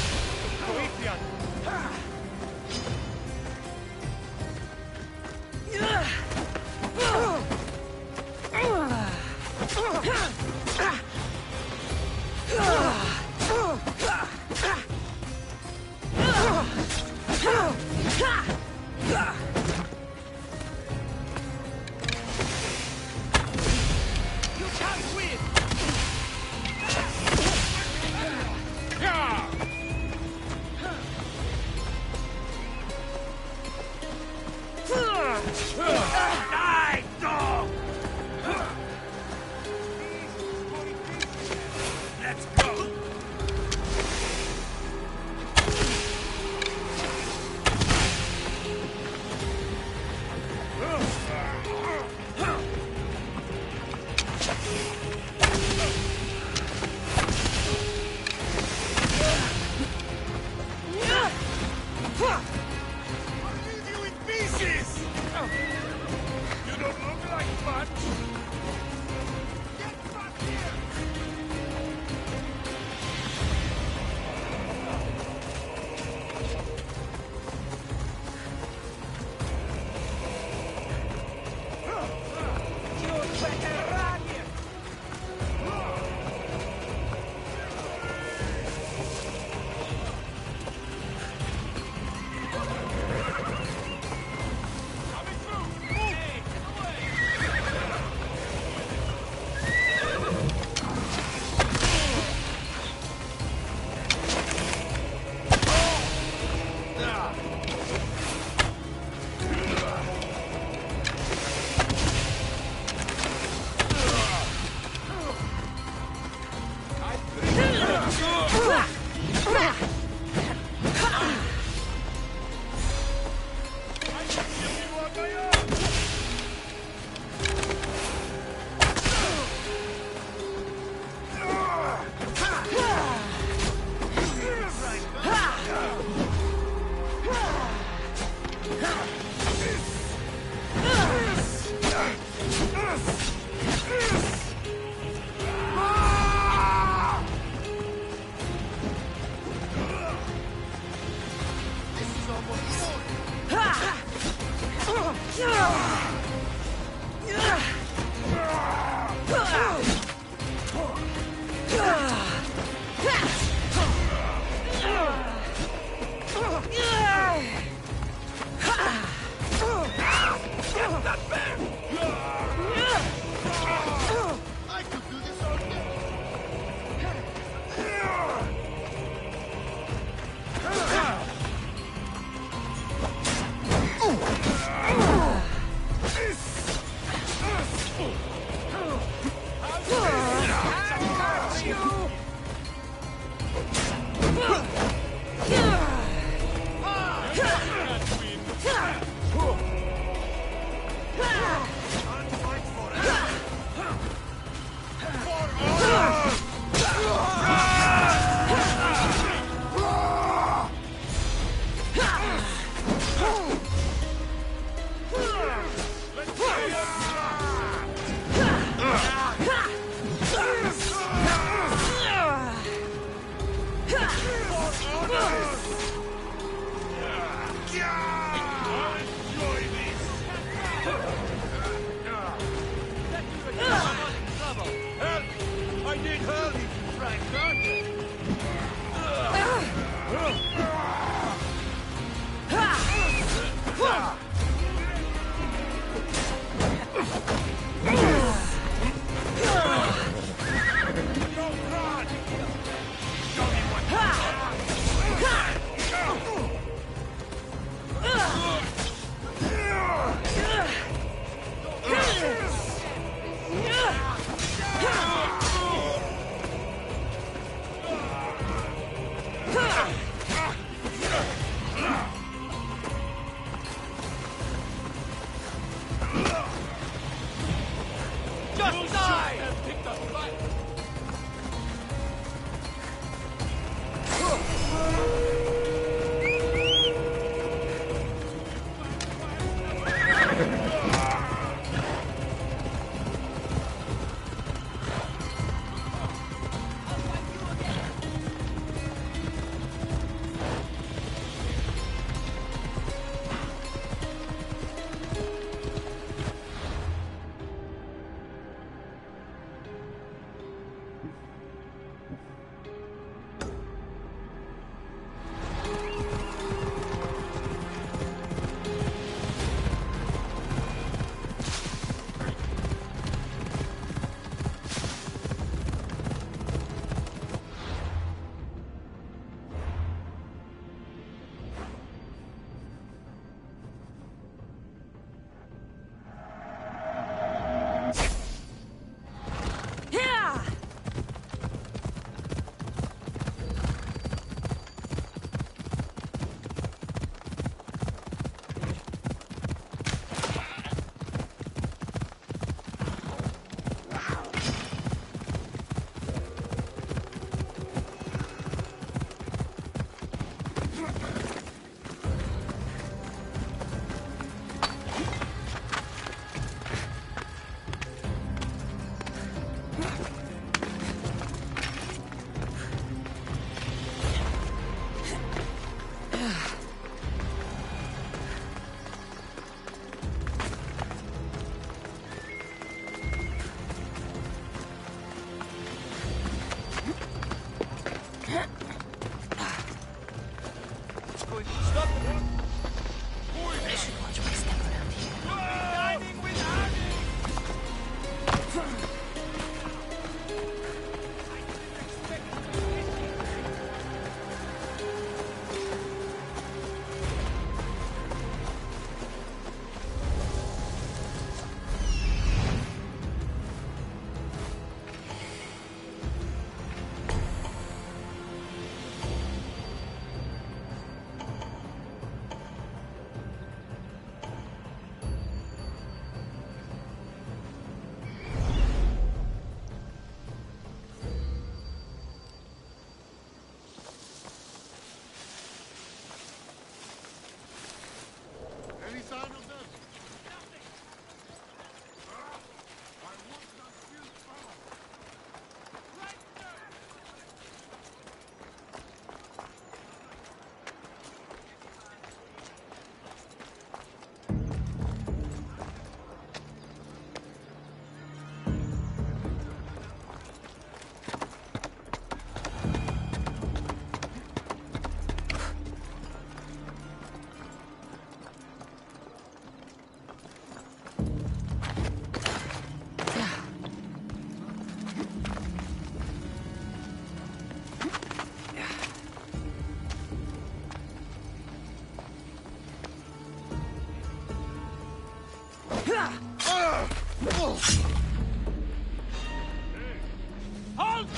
Halt!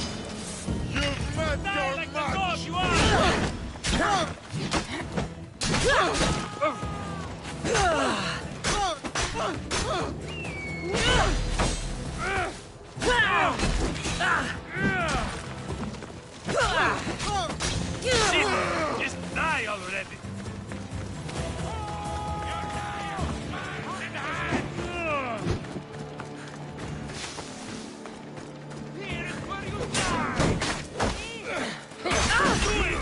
You've met your Like the match! dog you are! Jesus, just die already! Here is where you die! Do it!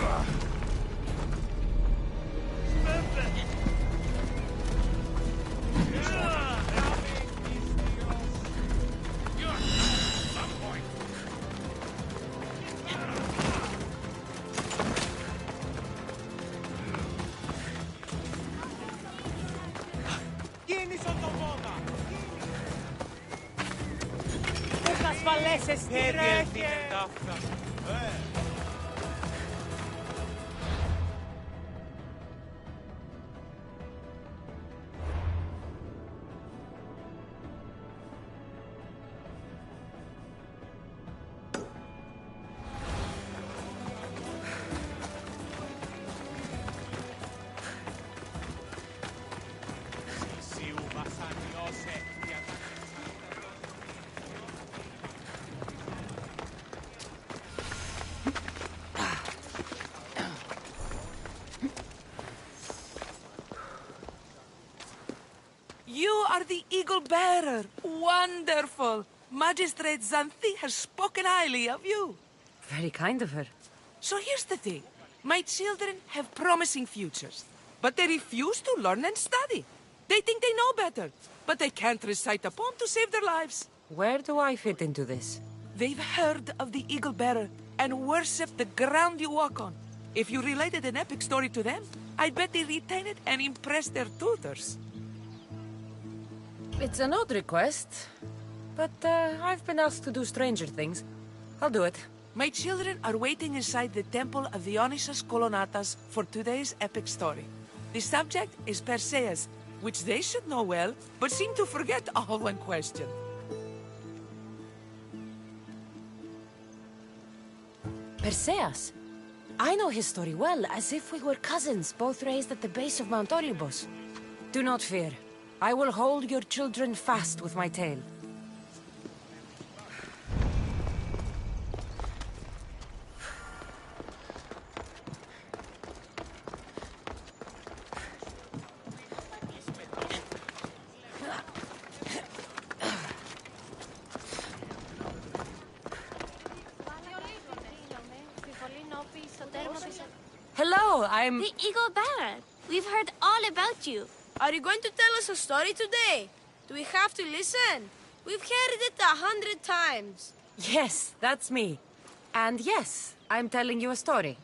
You are the Eagle Bearer. Wonderful. Magistrate Xanthi has spoken highly of you. Very kind of her. So here's the thing. My children have promising futures, but they refuse to learn and study. They think they know better, but they can't recite a poem to save their lives. Where do I fit into this? They've heard of the Eagle Bearer and worship the ground you walk on. If you related an epic story to them, I bet they retain it and impress their tutors. It's an odd request, but I've been asked to do stranger things. I'll do it. My children are waiting inside the Temple of Dionysus Kolonatas for today's epic story. The subject is Perseus, which they should know well, but seem to forget all when questioned. Perseus? I know his story well, as if we were cousins, both raised at the base of Mount Olympus. Do not fear. I will hold your children fast with my tail. Hello, I'm... The Eagle Bearer. We've heard all about you. Are you going to tell us a story today? Do we have to listen? We've heard it 100 times. Yes, that's me. And yes, I'm telling you a story.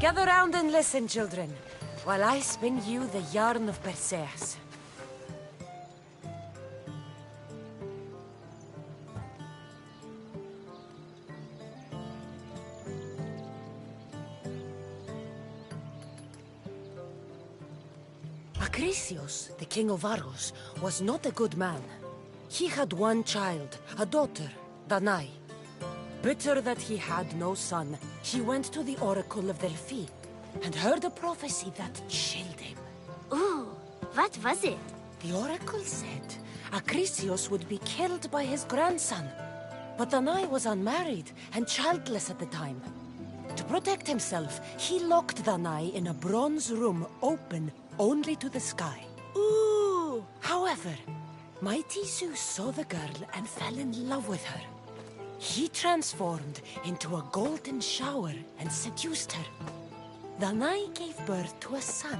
Gather round and listen, children, while I spin you the yarn of Perseus. Acrisius, the king of Argos, was not a good man. He had one child, a daughter, Danae. Bitter that he had no son, he went to the oracle of Delphi and heard a prophecy that chilled him. Ooh, what was it? The oracle said Acrisius would be killed by his grandson. But Danae was unmarried and childless at the time. To protect himself, he locked Danae in a bronze room open only to the sky. Ooh! However, mighty Zeus saw the girl and fell in love with her. He transformed into a golden shower and seduced her. Danae gave birth to a son,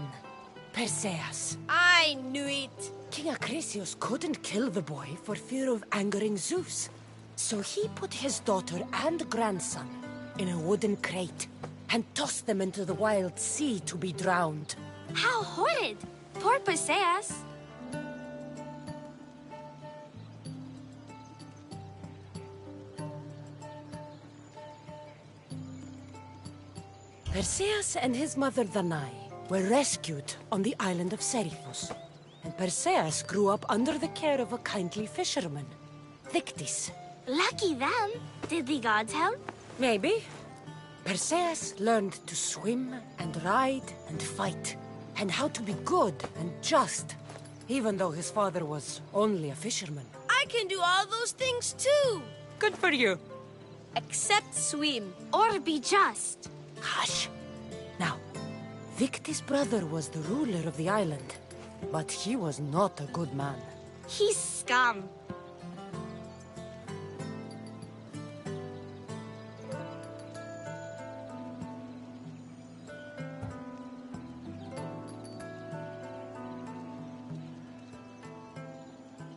Perseus. I knew it! King Acrisius couldn't kill the boy for fear of angering Zeus. So he put his daughter and grandson in a wooden crate and tossed them into the wild sea to be drowned. How horrid! Poor Perseus! Perseus and his mother Danae were rescued on the island of Seriphos. and Perseus grew up under the care of a kindly fisherman, Victis. Lucky them. Did the gods help? Maybe. Perseus learned to swim and ride and fight, and how to be good and just, even though his father was only a fisherman. I can do all those things too. Good for you. Except swim or be just. Hush. Now, Victis' brother was the ruler of the island, but he was not a good man. He's scum.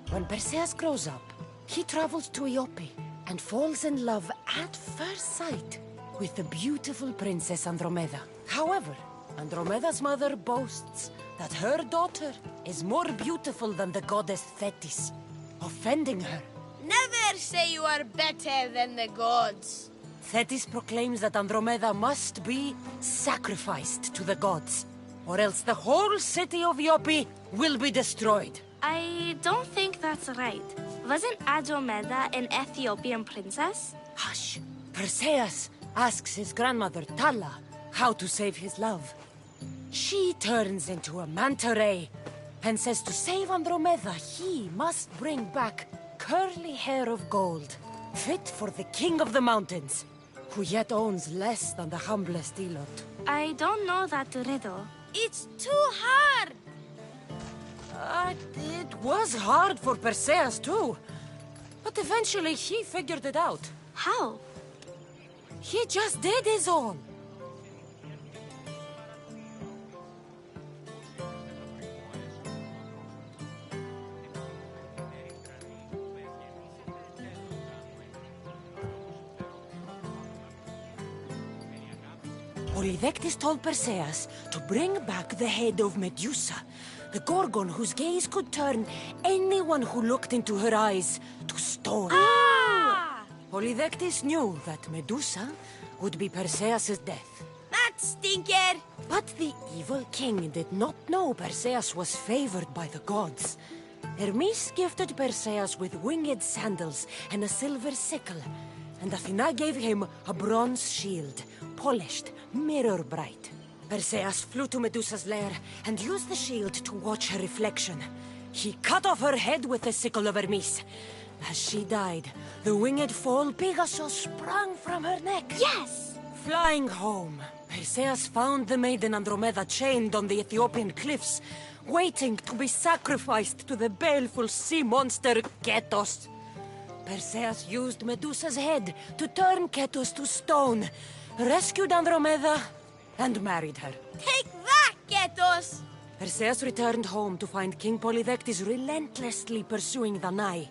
When Perseus grows up, he travels to Iope and falls in love at first sight with the beautiful Princess Andromeda. However, Andromeda's mother boasts that her daughter is more beautiful than the goddess Thetis, offending her. Never say you are better than the gods. Thetis proclaims that Andromeda must be sacrificed to the gods, or else the whole city of Iope will be destroyed. I don't think that's right. Wasn't Andromeda an Ethiopian princess? Hush. Perseus asks his grandmother, Tala, how to save his love. She turns into a manta ray and says to save Andromeda, he must bring back curly hair of gold, fit for the king of the mountains, who yet owns less than the humblest Elot. I don't know that riddle. It's too hard! It was hard for Perseus too, but eventually he figured it out. How? He just did his own. Polyvectus told Perseus to bring back the head of Medusa, the Gorgon whose gaze could turn anyone who looked into her eyes to stone. Ah! Polyvectus knew that Medusa would be Perseus' death. That stinker! But the evil king did not know Perseus was favored by the gods. Hermes gifted Perseus with winged sandals and a silver sickle, and Athena gave him a bronze shield, polished, mirror bright. Perseus flew to Medusa's lair and used the shield to watch her reflection. He cut off her head with the sickle of Hermes. As she died, the winged foal Pegasus sprang from her neck. Yes! Flying home, Perseus found the maiden Andromeda chained on the Ethiopian cliffs, waiting to be sacrificed to the baleful sea monster Ketos. Perseus used Medusa's head to turn Ketos to stone, rescued Andromeda, and married her. Take that, Ketos! Perseus returned home to find King Polyvectus relentlessly pursuing Danae.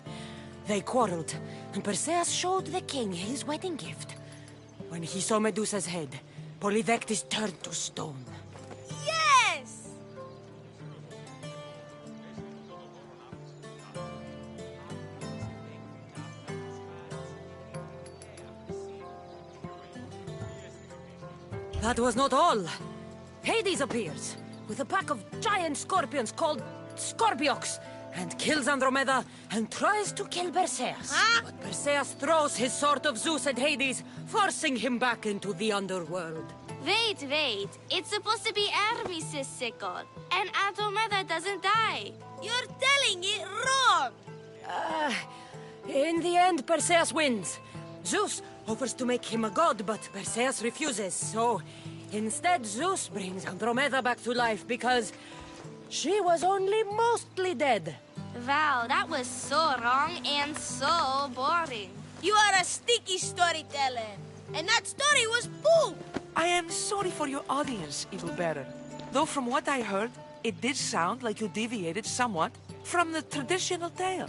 They quarreled, and Perseus showed the king his wedding gift. When he saw Medusa's head, Polyvectus turned to stone. Yes! That was not all. Hades appears, with a pack of giant scorpions called Scorpiox, and kills Andromeda and tries to kill Perseus. Huh? But Perseus throws his sword of Zeus at Hades, forcing him back into the underworld. Wait. It's supposed to be Hermes' sickle, and Andromeda doesn't die. You're telling it wrong! In the end, Perseus wins. Zeus offers to make him a god, but Perseus refuses, so instead Zeus brings Andromeda back to life because she was only mostly dead. Wow, that was so wrong and so boring. You are a sticky storyteller, and that story was poop! I am sorry for your audience, Evil Bearer. Though from what I heard, it did sound like you deviated somewhat from the traditional tale.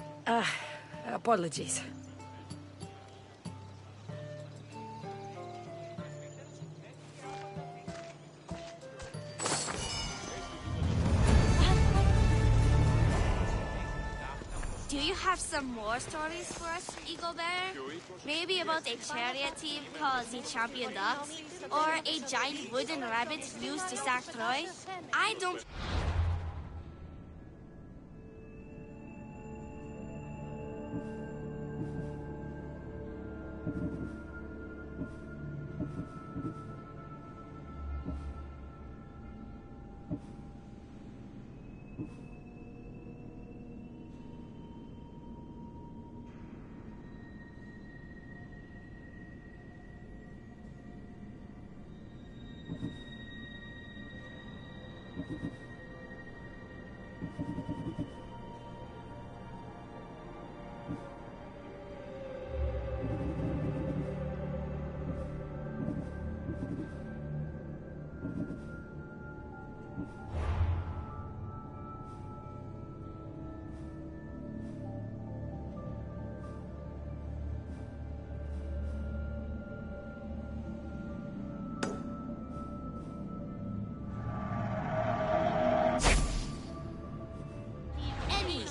Apologies. Do you have some more stories for us, Eagle Bear? Maybe about a chariot team called the Champion Ducks? Or a giant wooden rabbit used to sack Troy? I don't...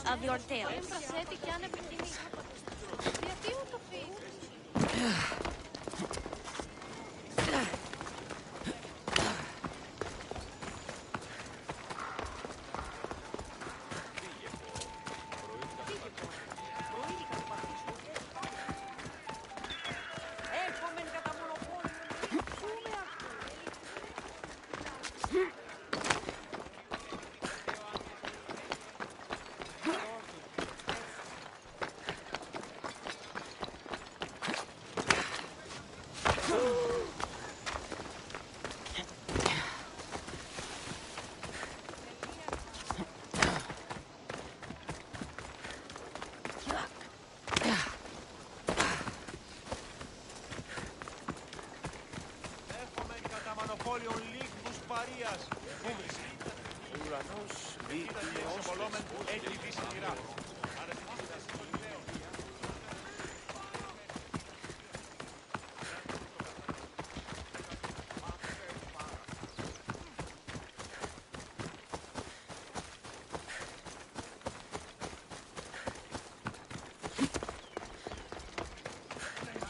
Of your tales.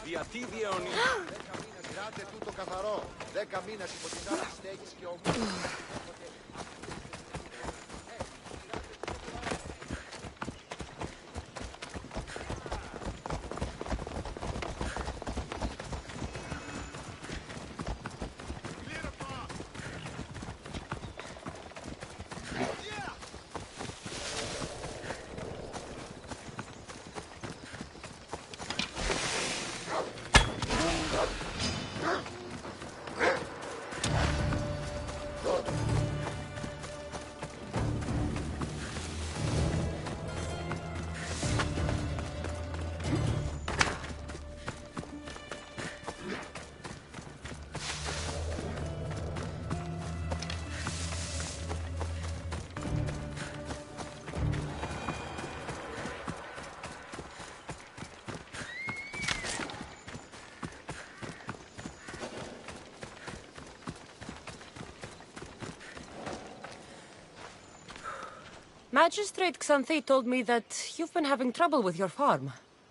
Διατίδη αιωνία. 10 μήνες γράτε τούτο καθαρό. 10 μήνες υπό την άλλη στέγης και ομού. Magistrate Xanthi told me that you've been having trouble with your farm.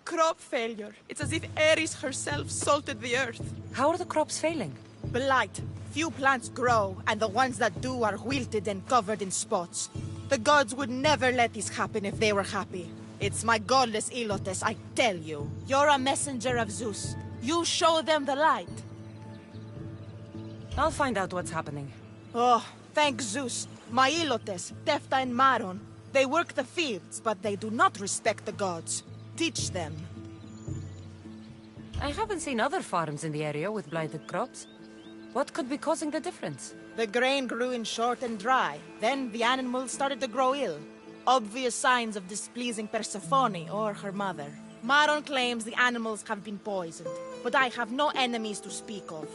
Crop failure. It's as if Ares herself salted the earth. How are the crops failing? Blight. Few plants grow, and the ones that do are wilted and covered in spots. The gods would never let this happen if they were happy. It's my godless Ilotes, I tell you. You're a messenger of Zeus. You show them the light. I'll find out what's happening. Oh, thank Zeus. My Ilotes, Tefta and Maron. They work the fields, but they do not respect the gods. Teach them. I haven't seen other farms in the area with blighted crops. What could be causing the difference? The grain grew in short and dry. Then the animals started to grow ill. Obvious signs of displeasing Persephone or her mother. Maron claims the animals have been poisoned, but I have no enemies to speak of.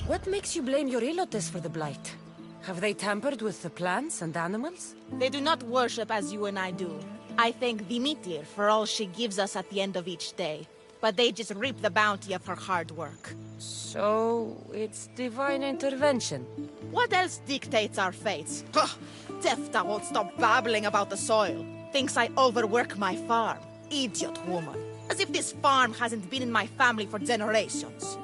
What makes you blame your Ilotes for the blight? Have they tampered with the plants and animals? They do not worship as you and I do. I thank Demeter for all she gives us at the end of each day. But they just reap the bounty of her hard work. So, it's divine intervention. What else dictates our fates? Ugh, Tefta won't stop babbling about the soil. Thinks I overwork my farm. Idiot woman. As if this farm hasn't been in my family for generations.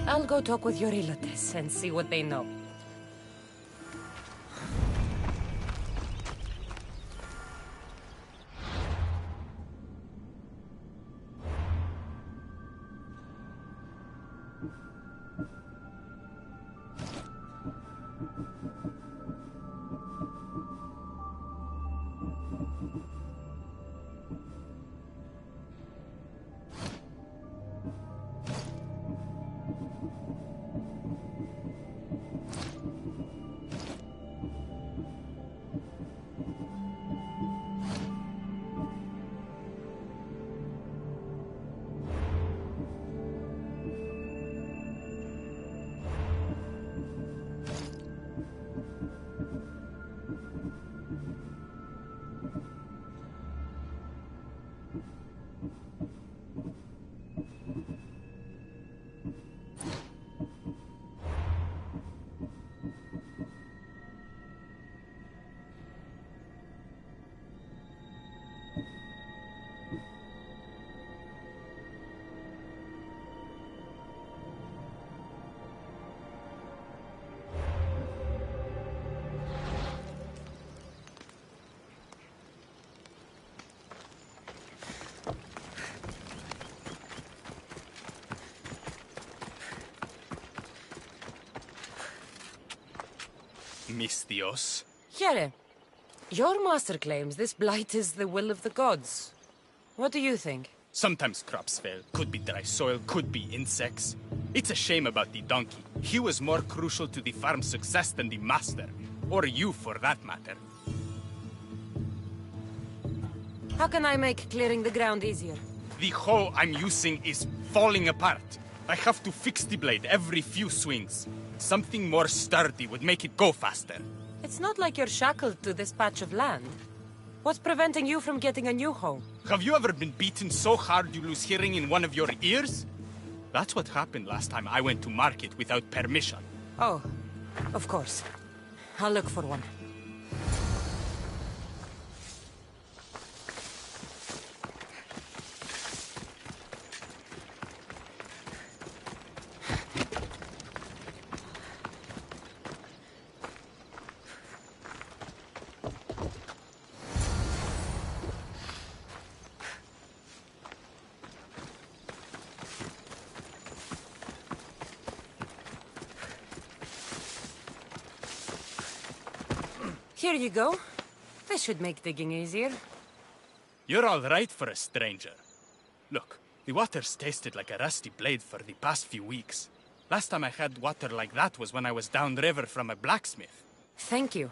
I'll go talk with your Ilotes and see what they know. Misthios. Here, your master claims this blight is the will of the gods. What do you think? Sometimes crops fail. Could be dry soil, could be insects. It's a shame about the donkey. He was more crucial to the farm's success than the master. Or you, for that matter. How can I make clearing the ground easier? The hoe I'm using is falling apart. I have to fix the blade every few swings. Something more sturdy would make it go faster. It's not like you're shackled to this patch of land. What's preventing you from getting a new hoe? Have you ever been beaten so hard you lose hearing in one of your ears? That's what happened last time I went to market without permission. Oh, of course. I'll look for one. Here you go. This should make digging easier. You're all right for a stranger. Look, the water's tasted like a rusty blade for the past few weeks. Last time I had water like that was when I was downriver from a blacksmith. Thank you.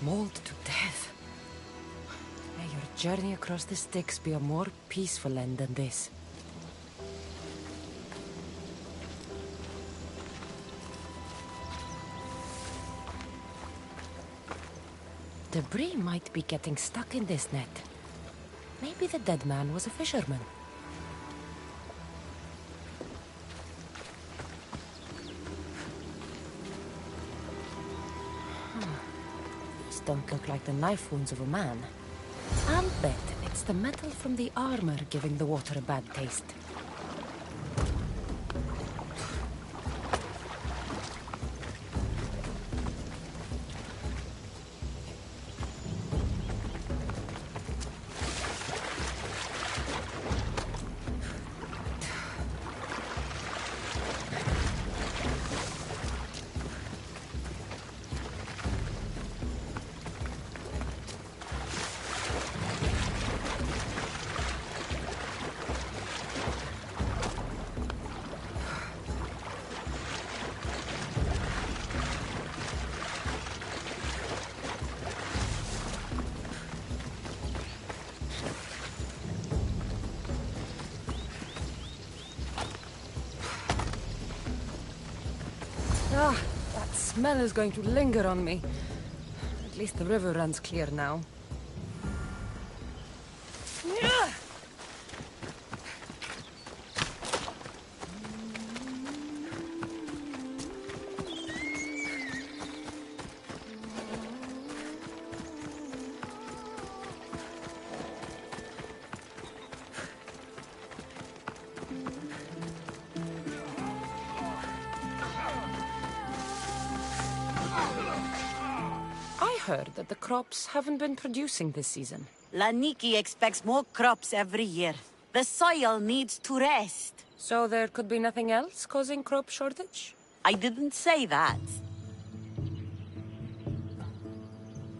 Mauled to death. May your journey across the Styx be a more peaceful end than this. Debris might be getting stuck in this net. Maybe the dead man was a fisherman. Don't look like the knife wounds of a man. I'll bet it's the metal from the armor giving the water a bad taste. Ah, that smell is going to linger on me. At least the river runs clear now. I heard that the crops haven't been producing this season. Laniki expects more crops every year. The soil needs to rest. So there could be nothing else causing crop shortage? I didn't say that.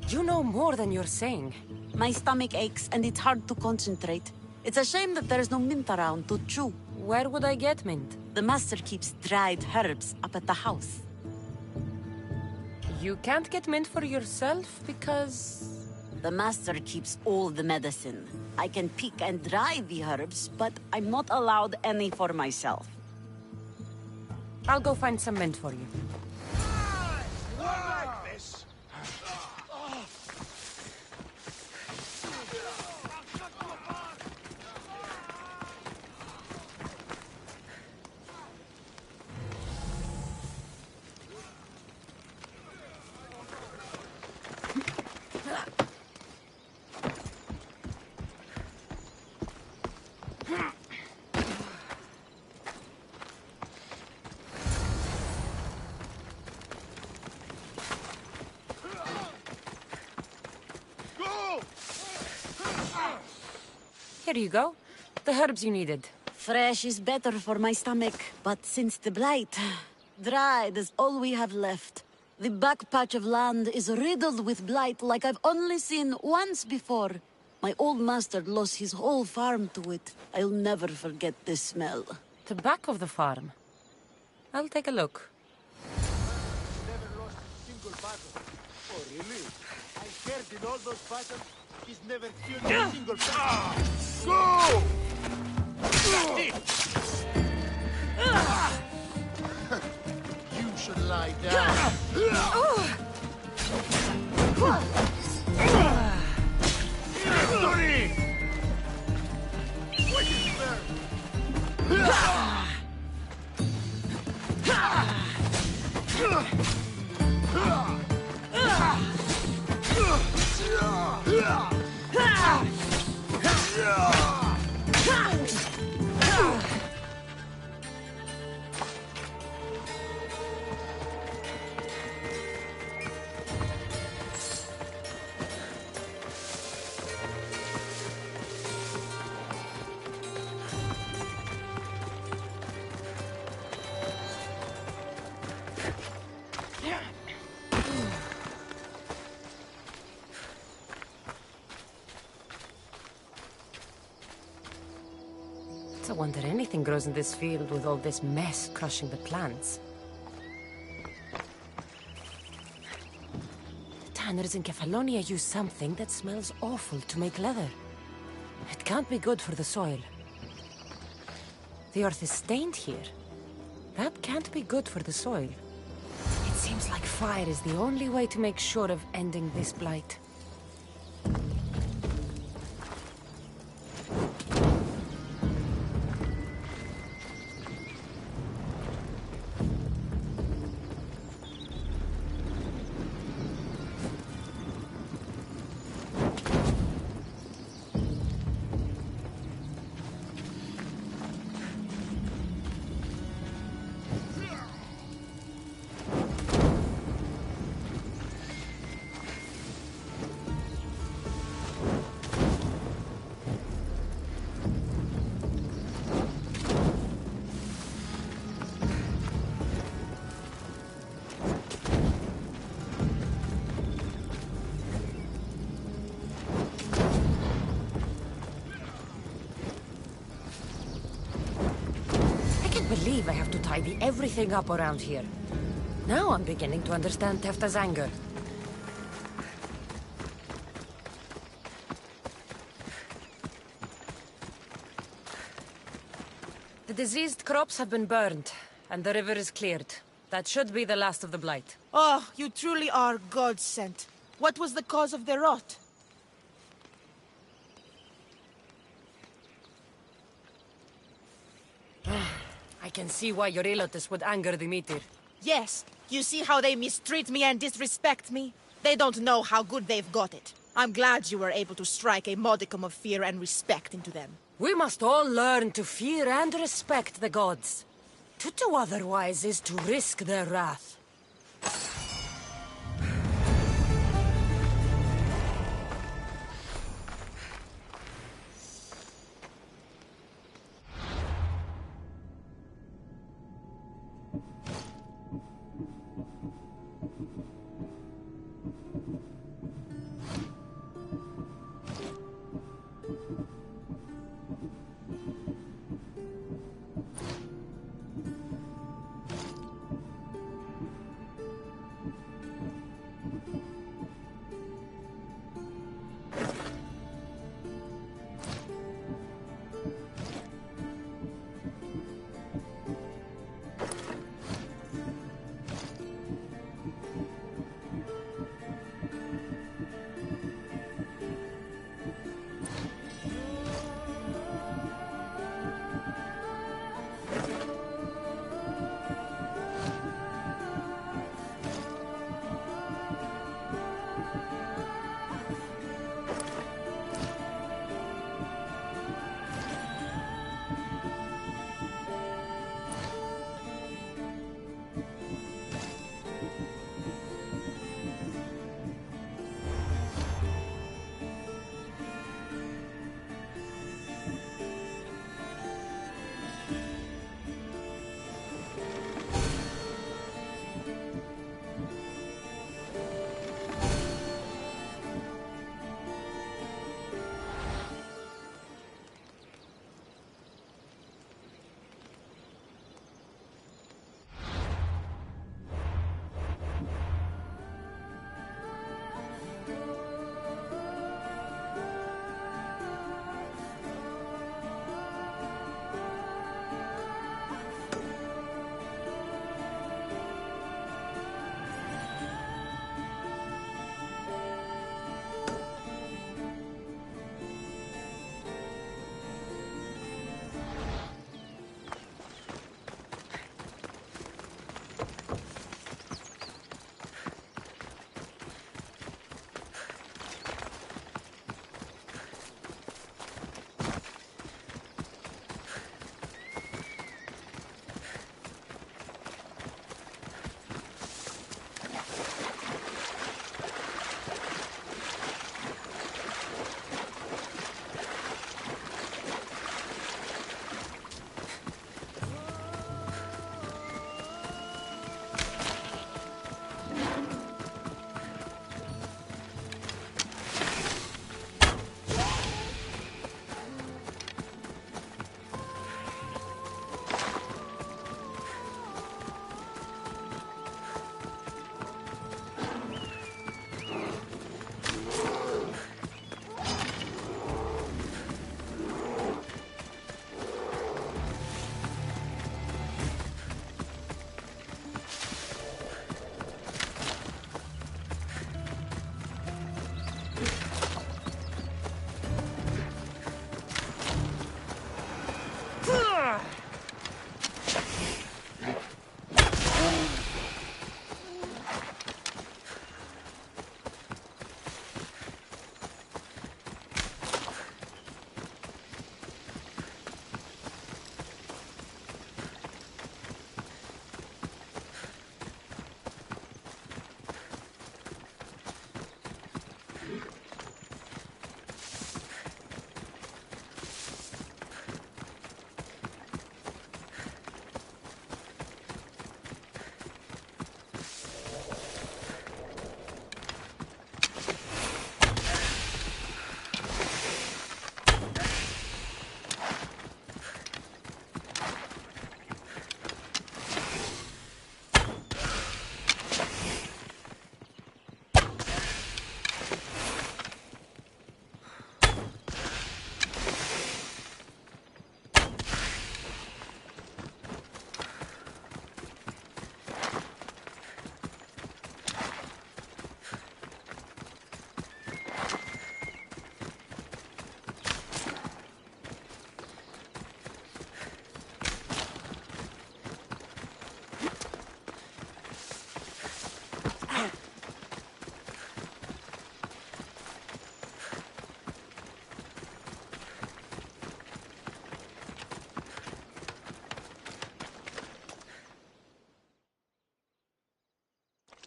You know more than you're saying. My stomach aches and it's hard to concentrate. It's a shame that there's no mint around to chew. Where would I get mint? The master keeps dried herbs up at the house. You can't get mint for yourself because... The master keeps all the medicine. I can pick and dry the herbs, but I'm not allowed any for myself. I'll go find some mint for you. Like this. Here you go. The herbs you needed. Fresh is better for my stomach, but since the blight, dried is all we have left. The back patch of land is riddled with blight like I've only seen once before. My old master lost his whole farm to it. I'll never forget this smell. The back of the farm? I'll take a look. Never lost a single battle. Oh, really? I heard in all those battles, he's never killed a single battle. Go! You should lie down. Victory! What is It's a wonder anything grows in this field with all this mess crushing the plants. Tanners in Kefalonia use something that smells awful to make leather. It can't be good for the soil. The earth is stained here. That can't be good for the soil. It seems like fire is the only way to make sure of ending this blight. I have to tidy everything up around here. Now I'm beginning to understand Tefta's anger. The diseased crops have been burned, and the river is cleared. That should be the last of the blight. Oh, you truly are God-sent. What was the cause of the rot? I can see why your Ilotes would anger the Meteor. Yes, you see how they mistreat me and disrespect me? They don't know how good they've got it. I'm glad you were able to strike a modicum of fear and respect into them. We must all learn to fear and respect the gods. To do otherwise is to risk their wrath.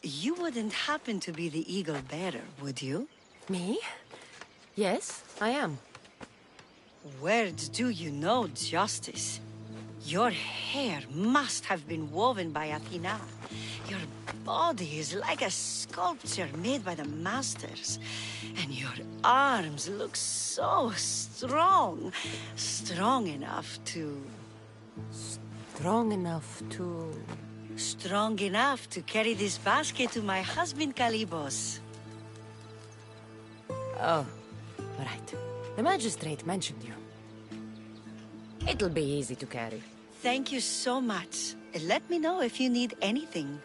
You wouldn't happen to be the eagle bearer, would you? Me? Yes, I am. Words do you know, Justice? Your hair must have been woven by Athena. Your body is like a sculpture made by the masters. And your arms look so strong. Strong enough to... Strong enough to... Strong enough to carry this basket to my husband, Kalibos. Oh, right. The magistrate mentioned you. It'll be easy to carry. Thank you so much. Let me know if you need anything.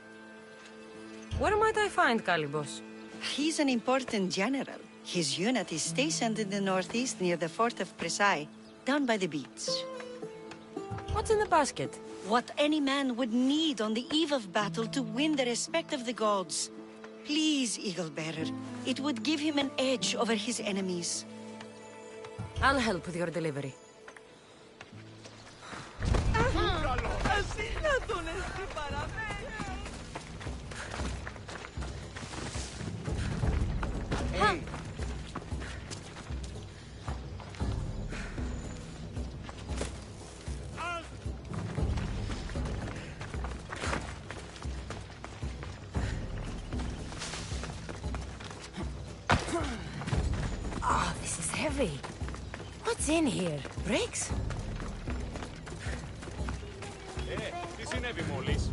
Where might I find Kalibos? He's an important general. His unit is stationed in the northeast near the fort of Presai, down by the beach. What's in the basket? What any man would need on the eve of battle to win the respect of the gods. Please, Eagle Bearer. It would give him an edge over his enemies. I'll help with your delivery. Hey. Oh, this is heavy. What's in here? Bricks? Τι συνέβη μόλις?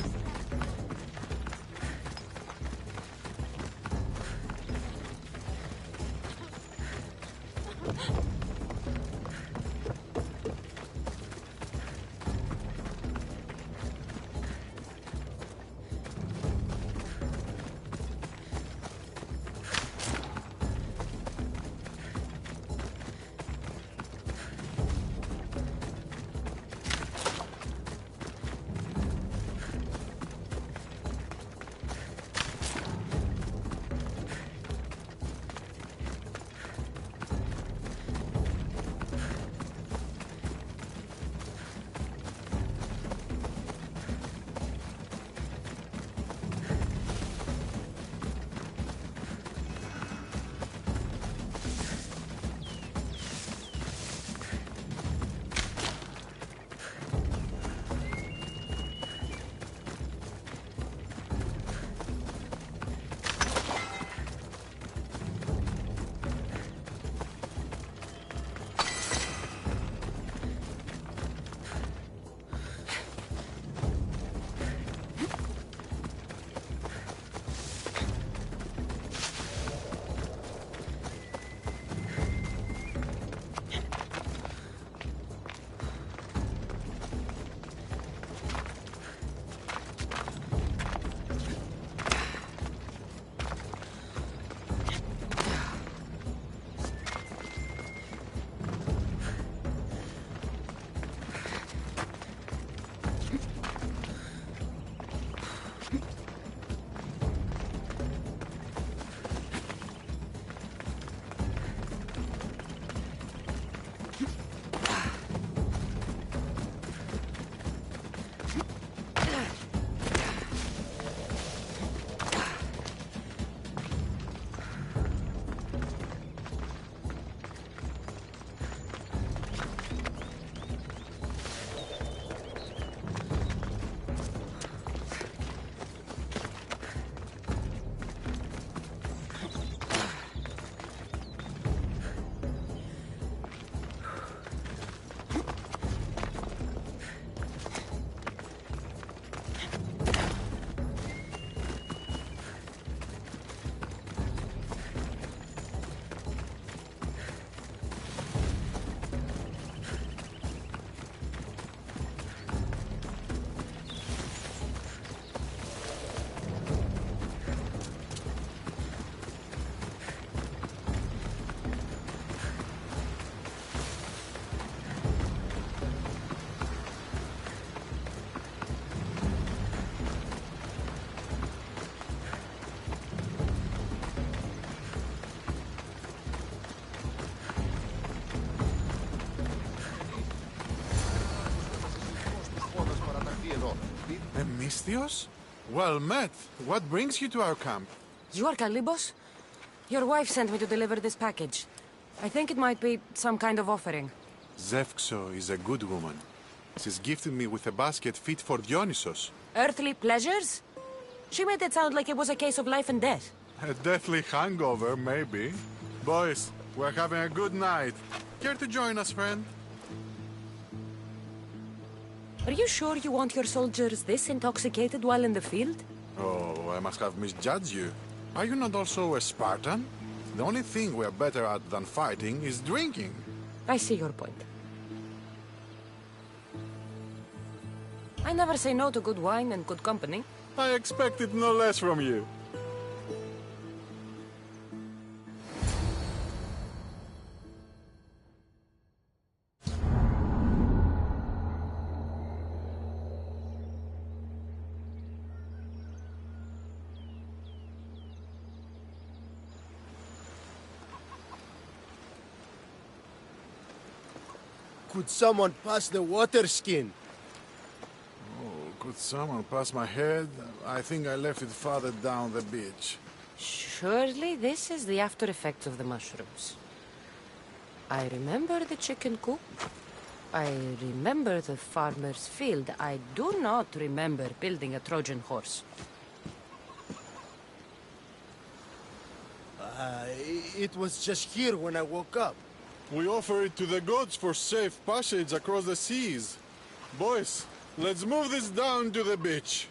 Μύστιος? Well met. What brings you to our camp? You are Kalibos? Your wife sent me to deliver this package. I think it might be some kind of offering. Zevxo is a good woman. She's gifted me with a basket fit for Dionysos. Earthly pleasures? She made it sound like it was a case of life and death. A deathly hangover, maybe. Boys, we're having a good night. Care to join us, friend? Are you sure you want your soldiers this intoxicated while in the field? Oh, I must have misjudged you. Are you not also a Spartan? The only thing we're better at than fighting is drinking. I see your point. I never say no to good wine and good company. I expected no less from you. Could someone pass the water skin? Oh, could someone pass my head? I think I left it farther down the beach. Surely this is the after effects of the mushrooms. I remember the chicken coop. I remember the farmer's field. I do not remember building a Trojan horse. It was just here when I woke up. We offer it to the gods for safe passage across the seas. Boys, let's move this down to the beach.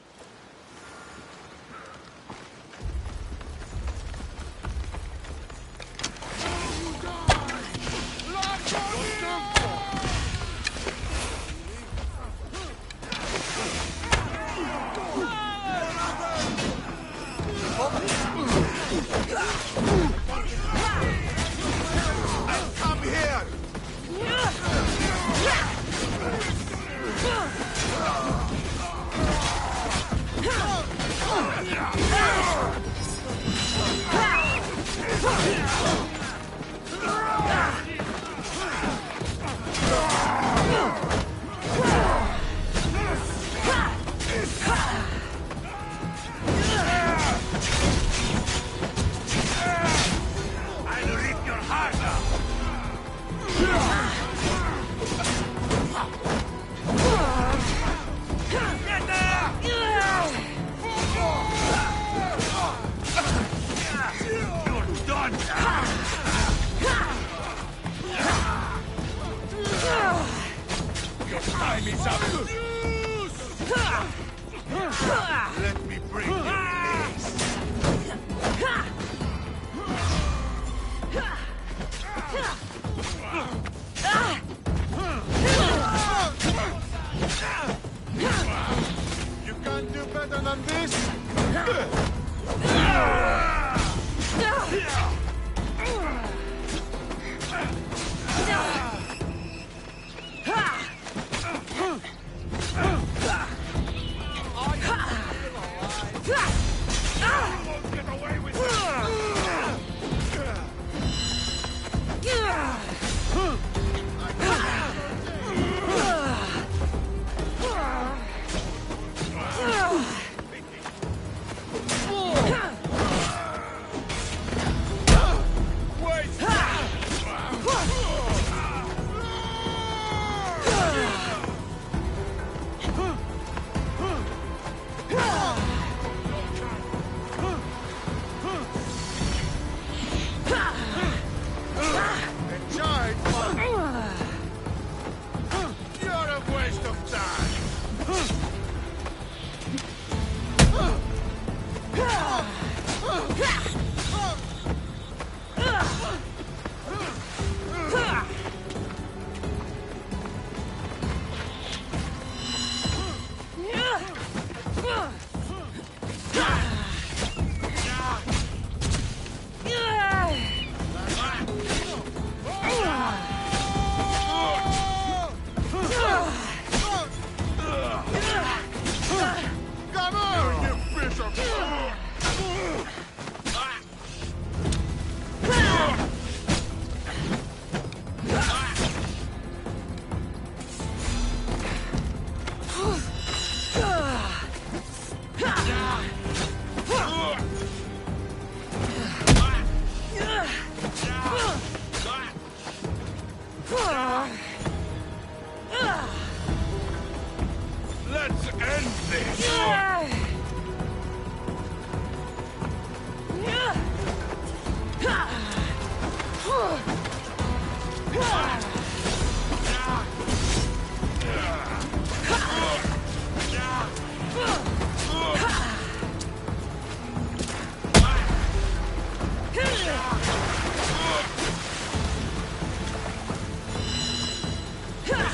Is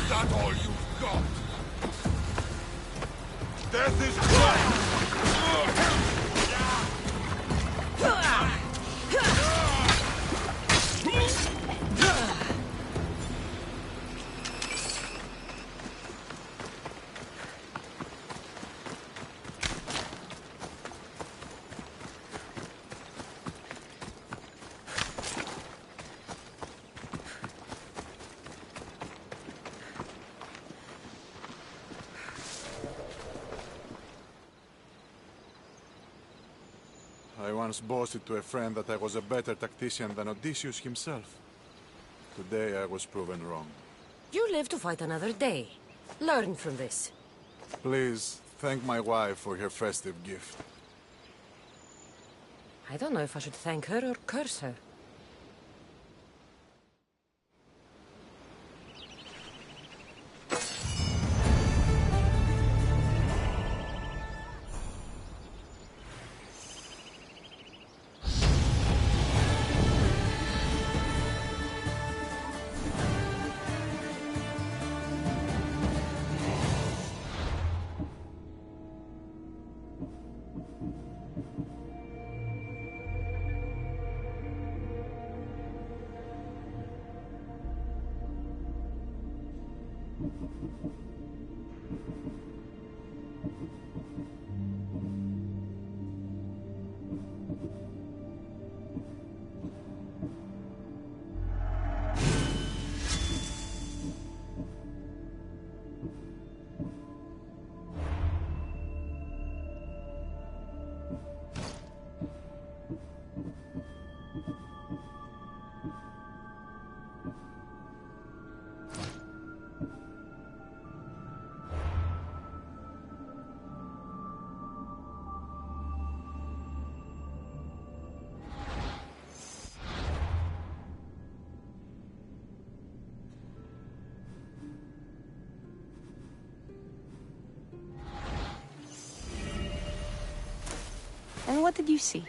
that all you've got? Death is close! I once boasted to a friend that I was a better tactician than Odysseus himself. Today I was proven wrong. You live to fight another day. Learn from this. Please, thank my wife for her festive gift. I don't know if I should thank her or curse her. And what did you see?